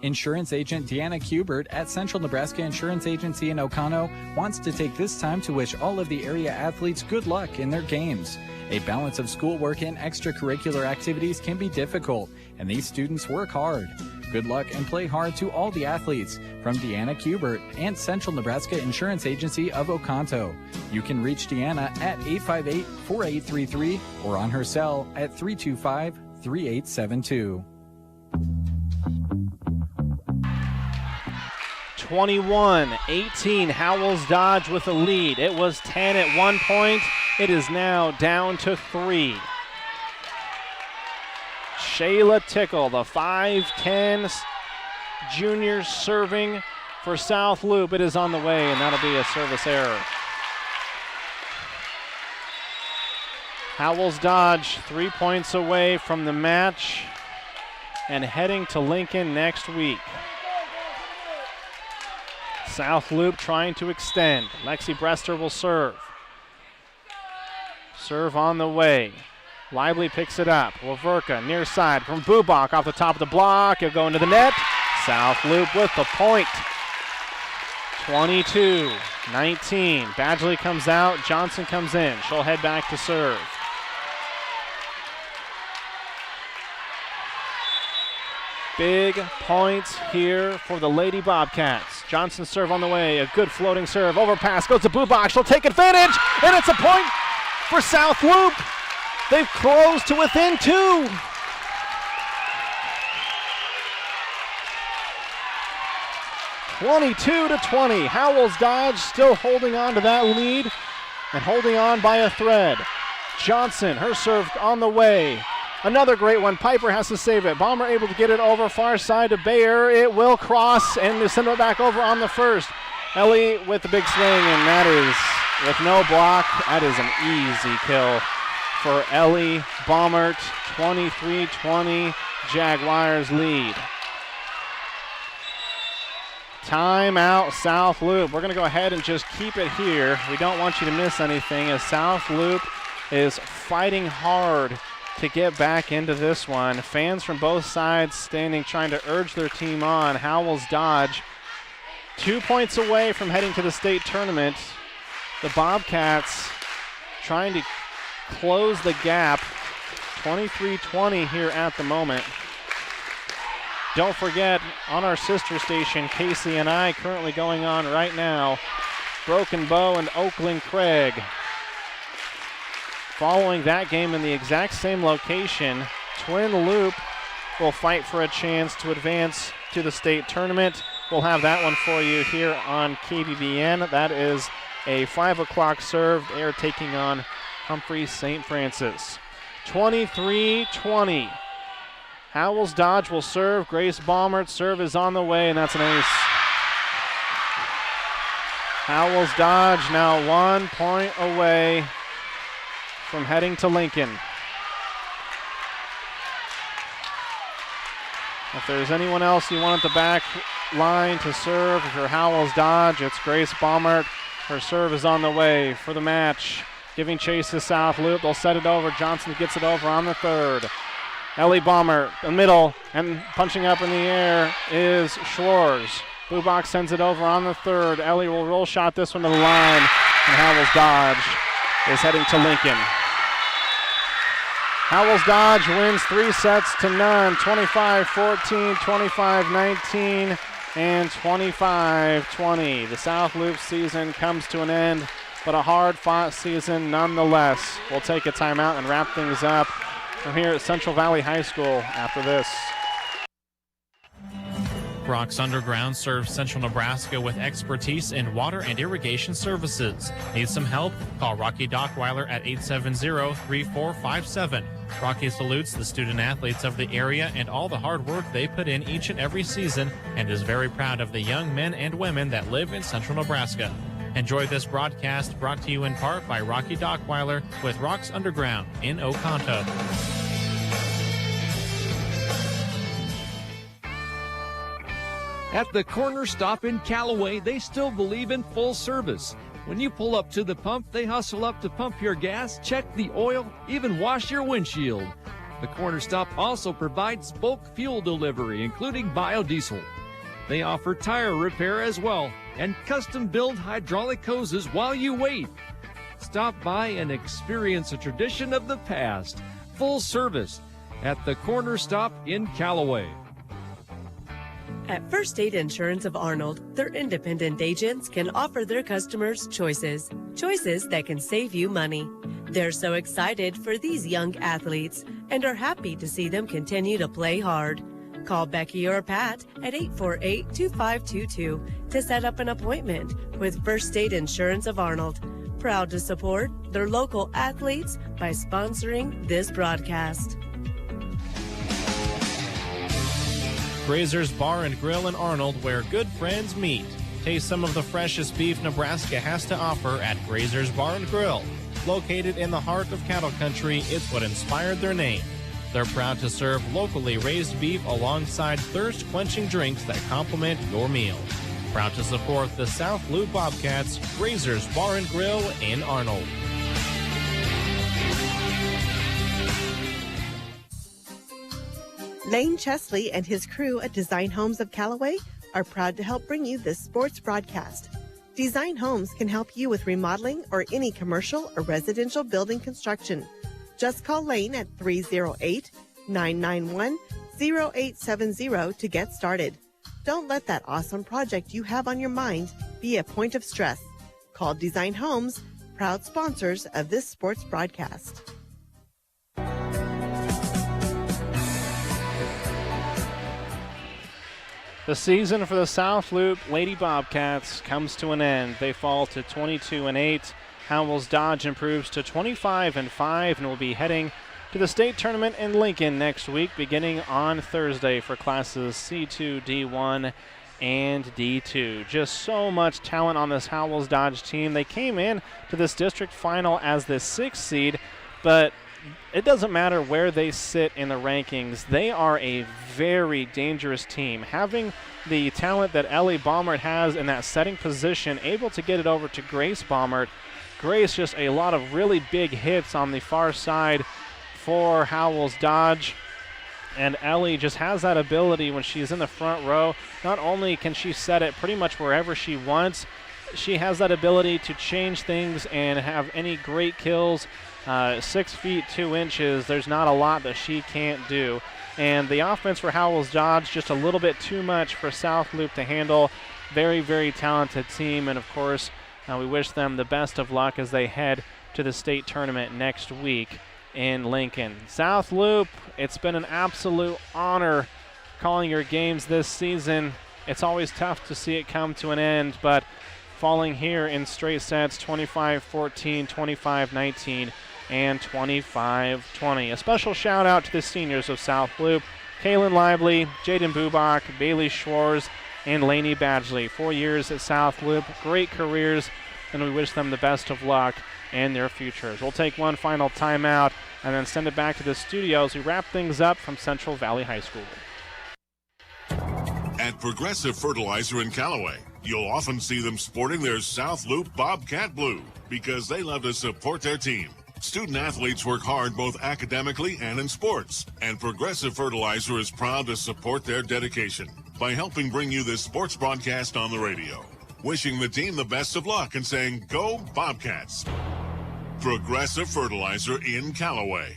Insurance agent Deanna Kubert at Central Nebraska Insurance Agency in Oconto wants to take this time to wish all of the area athletes good luck in their games. A balance of schoolwork and extracurricular activities can be difficult, and these students work hard. Good luck and play hard to all the athletes from Deanna Kubert and Central Nebraska Insurance Agency of Oconto. You can reach Deanna at 858-4833 or on her cell at 325-3872. 21-18, Howells-Dodge with a lead. It was 10 at one point. It is now down to 3. Shayla Tickle, the 5'10 junior, serving for South Loop. It is on the way, and that'll be a service error. Howells-Dodge 3 points away from the match and heading to Lincoln next week. South Loop trying to extend. Lexi Brester will serve. Serve on the way. Lively picks it up. Wavorka near side from Bubak off the top of the block. It'll go into the net. South Loop with the point. 22-19. Badgley comes out. Johnson comes in. She'll head back to serve. Big points here for the Lady Bobcats. Johnson serve on the way. A good floating serve. Overpass goes to Bubak. She'll take advantage. And it's a point for South Loop. They've closed to within 2. (22-20). Howells-Dodge still holding on to that lead and holding on by a thread. Johnson, her serve on the way. Another great one. Piper has to save it. Bomber able to get it over far side to Bayer. It will cross and they send it back over on the first. Ellie with the big swing, and that is with no block. That is an easy kill for Ellie Baumert. 23-20, Jaguars lead. Timeout, South Loop. We're going to go ahead and just keep it here. We don't want you to miss anything as South Loop is fighting hard to get back into this one. Fans from both sides standing, trying to urge their team on. Howells-Dodge 2 points away from heading to the state tournament. The Bobcats trying to close the gap. 23-20 here at the moment. Don't forget, on our sister station, KCNI, currently going on right now, Broken Bow and Oakland Craig. Following that game in the exact same location, Twin Loop will fight for a chance to advance to the state tournament. We'll have that one for you here on KBBN. That is a 5 o'clock serve. They are taking on Humphrey St. Francis. 23-20. Howells-Dodge will serve. Grace Baumert's serve is on the way, and that's an ace. Howells-Dodge now 1 point away from heading to Lincoln. If there's anyone else you want at the back line to serve, if you're Howells-Dodge, it's Grace Baumert. Her serve is on the way for the match. giving chase to South Loop. They'll set it over. Johnson gets it over on the third. Ellie Bomber, the middle, and punching up in the air is Schwartz. Bubak sends it over on the third. Ellie will roll shot this one to the line, and Howells-Dodge is heading to Lincoln. Howells-Dodge wins 3-0, 25-14, 25-19, and 25-20. The South Loop season comes to an end, but a hard-fought season nonetheless. We'll take a timeout and wrap things up from here at Central Valley High School after this. Brock's Underground serves Central Nebraska with expertise in water and irrigation services. Need some help? Call Rocky Dockweiler at 870-3457. Rocky salutes the student athletes of the area and all the hard work they put in each and every season, and is very proud of the young men and women that live in Central Nebraska. Enjoy this broadcast brought to you in part by Rocky Dockweiler with Rock's Underground in Oconto. At the corner stop in Callaway, they still believe in full service. When you pull up to the pump, they hustle up to pump your gas, check the oil, even wash your windshield. The corner stop also provides bulk fuel delivery, including biodiesel. They offer tire repair as well, and custom-build hydraulic hoses while you wait. Stop by and experience a tradition of the past. Full service at the corner stop in Callaway. At First State Insurance of Arnold, their independent agents can offer their customers choices that can save you money. They're so excited for these young athletes and are happy to see them continue to play hard. Call Becky or Pat at 848-2522 to set up an appointment with First State Insurance of Arnold. Proud to support their local athletes by sponsoring this broadcast. Grazer's Bar and Grill in Arnold, where good friends meet. Taste some of the freshest beef Nebraska has to offer at Grazer's Bar and Grill. Located in the heart of cattle country, it's what inspired their name. They're proud to serve locally raised beef alongside thirst-quenching drinks that complement your meal. Proud to support the South Loop Bobcats, Grazer's Bar and Grill in Arnold. Lane Chesley and his crew at Design Homes of Callaway are proud to help bring you this sports broadcast. Design Homes can help you with remodeling or any commercial or residential building construction. Just call Lane at 308-991-0870 to get started. Don't let that awesome project you have on your mind be a point of stress. Call Design Homes, proud sponsors of this sports broadcast. The season for the South Loop Lady Bobcats comes to an end. They fall to 22-8. Howells-Dodge improves to 25-5 and will be heading to the state tournament in Lincoln next week, beginning on Thursday for classes C2, D1, and D2. Just so much talent on this Howells-Dodge team. They came in to this district final as the 6th seed, but it doesn't matter where they sit in the rankings. They are a very dangerous team. Having the talent that Ellie Baumert has in that setting position, able to get it over to Grace Baumert. Grace just a lot of really big hits on the far side for Howells-Dodge. And Ellie just has that ability when she's in the front row. Not only can she set it pretty much wherever she wants, she has that ability to change things and have any great kills. 6 feet 2 inches, there's not a lot that she can't do. And the offense for Howells-Dodge, just a little bit too much for South Loop to handle. Very, very talented team, and of course, we wish them the best of luck as they head to the state tournament next week in Lincoln. South Loop, it's been an absolute honor calling your games this season. It's always tough to see it come to an end, but falling here in straight sets, 25-14, 25-19, and 25-20. A special shout out to the seniors of South Loop, Kaylin Lively, Jaden Bubak, Bailey Schwartz, and Lainey Badgley. 4 years at South Loop, great careers, and we wish them the best of luck in their futures. We'll take one final timeout and then send it back to the studio as we wrap things up from Central Valley High School. At Progressive Fertilizer in Callaway, You'll often see them sporting their South Loop Bobcat Blue because they love to support their team. Student athletes work hard both academically and in sports, and Progressive Fertilizer is proud to support their dedication by helping bring you this sports broadcast on the radio. Wishing the team the best of luck and saying, "Go Bobcats." Progressive Fertilizer in Callaway.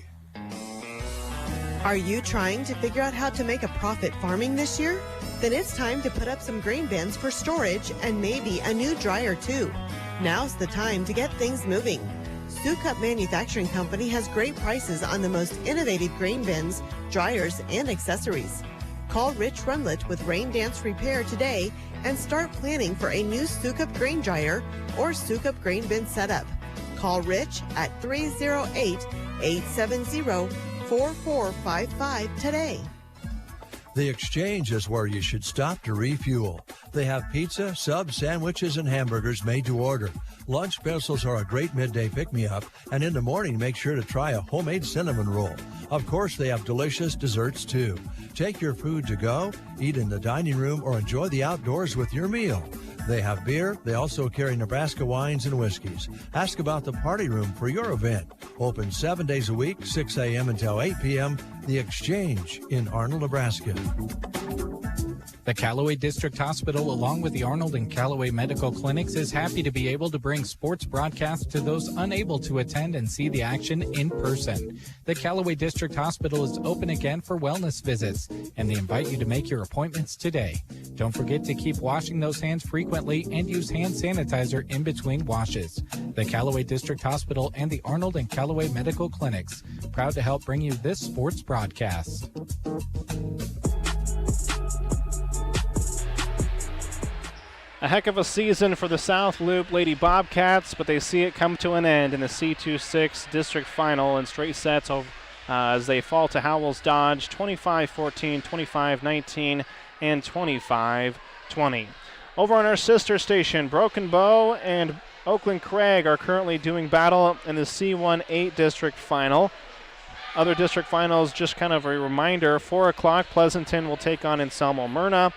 Are you trying to figure out how to make a profit farming this year? Then it's time to put up some grain bins for storage and maybe a new dryer too. Now's the time to get things moving. Sukup Manufacturing Company has great prices on the most innovative grain bins, dryers, and accessories. Call Rich Runlet with Rain Dance Repair today and start planning for a new Sukup grain dryer or Sukup grain bin setup. Call Rich at 308-870-4455 today. The Exchange is where you should stop to refuel. They have pizza, subs, sandwiches, and hamburgers made to order. Lunch specials are a great midday pick-me-up, and in the morning, make sure to try a homemade cinnamon roll. Of course, they have delicious desserts, too. Take your food to go, eat in the dining room, or enjoy the outdoors with your meal. They have beer. They also carry Nebraska wines and whiskeys. Ask about the party room for your event. Open 7 days a week, 6 a.m. until 8 p.m. The Exchange in Arnold, Nebraska. The Callaway District Hospital, along with the Arnold and Callaway Medical Clinics, is happy to be able to bring sports broadcasts to those unable to attend and see the action in person. The Callaway District Hospital is open again for wellness visits, and they invite you to make your appointments today. Don't forget to keep washing those hands frequently and use hand sanitizer in between washes. The Callaway District Hospital and the Arnold and Callaway Medical Clinics, proud to help bring you this sports broadcast. A heck of a season for the South Loop Lady Bobcats, but they see it come to an end in the C2-6 district final in straight sets as they fall to Howells-Dodge 25-14, 25-19, and 25-20. Over on our sister station, Broken Bow and Oakland Craig are currently doing battle in the C1-8 district final. Other district finals, just kind of a reminder, 4 o'clock, Pleasanton will take on Anselmo Myrna.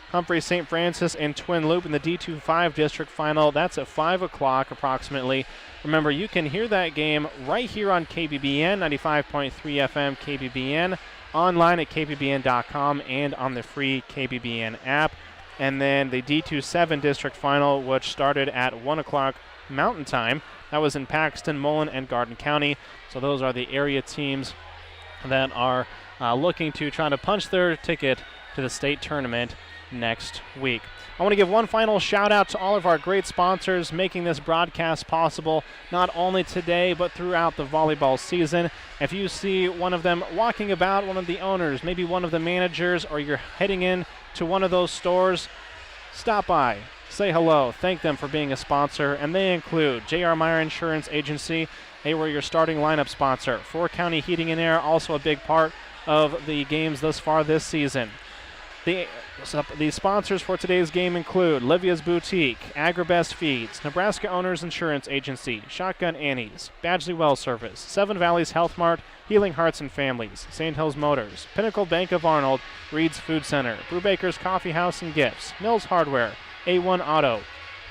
Humphrey St. Francis and Twin Loop in the D2-5 district final. That's at 5 o'clock approximately. Remember, you can hear that game right here on KBBN, 95.3 FM KBBN, online at kbbn.com and on the free KBBN app. And then the D2-7 district final, which started at 1 o'clock Mountain Time. That was in Paxton, Mullen, and Garden County. So those are the area teams that are looking to try to punch their ticket to the state tournament next week. I want to give one final shout out to all of our great sponsors making this broadcast possible, not only today but throughout the volleyball season. If you see one of them walking about, one of the owners, maybe one of the managers, or you're heading in to one of those stores, stop by, say hello, thank them for being a sponsor, and they include J.R. Meyer Insurance Agency. They were your starting lineup sponsor. 4 County Heating and Air, also a big part of the games thus far this season. The sponsors for today's game include Livia's Boutique, Agribest Feeds, Nebraska Owners Insurance Agency, Shotgun Annie's, Badgley Well Service, Seven Valleys Health Mart, Healing Hearts and Families, St. Hills Motors, Pinnacle Bank of Arnold, Reed's Food Center, Brubaker's Coffee House and Gifts, Mills Hardware, A1 Auto,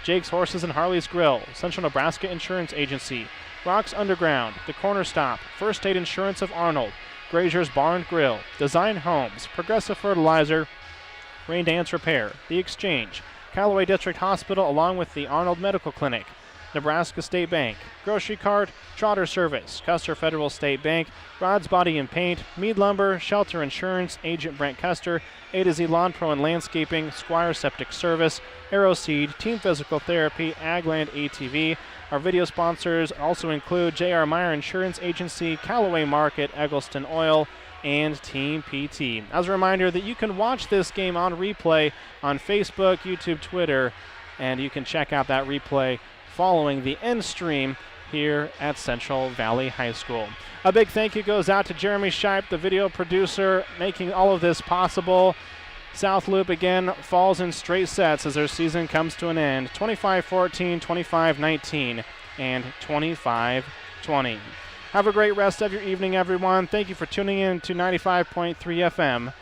Jake's Horses and Harley's Grill, Central Nebraska Insurance Agency, Rocks Underground, The Corner Stop, First State Insurance of Arnold, Grazier's Bar and Grill, Design Homes, Progressive Fertilizer, Rain Dance Repair, The Exchange, Callaway District Hospital along with the Arnold Medical Clinic, Nebraska State Bank, Grocery Cart, Trotter Service, Custer Federal State Bank, Rod's Body and Paint, Mead Lumber, Shelter Insurance, Agent Brent Custer, A to Z Lawn Pro and Landscaping, Squire Septic Service, Arrow Seed, Team Physical Therapy, Agland ATV. Our video sponsors also include J.R. Meyer Insurance Agency, Callaway Market, Eggleston Oil, and Team PT. As a reminder that you can watch this game on replay on Facebook, YouTube, Twitter, and you can check out that replay following the end stream here at Central Valley High School. A big thank you goes out to Jeremy Shipe, the video producer, making all of this possible. South Loop again falls in straight sets as their season comes to an end. 25-14, 25-19, and 25-20. Have a great rest of your evening, everyone. Thank you for tuning in to 95.3 FM,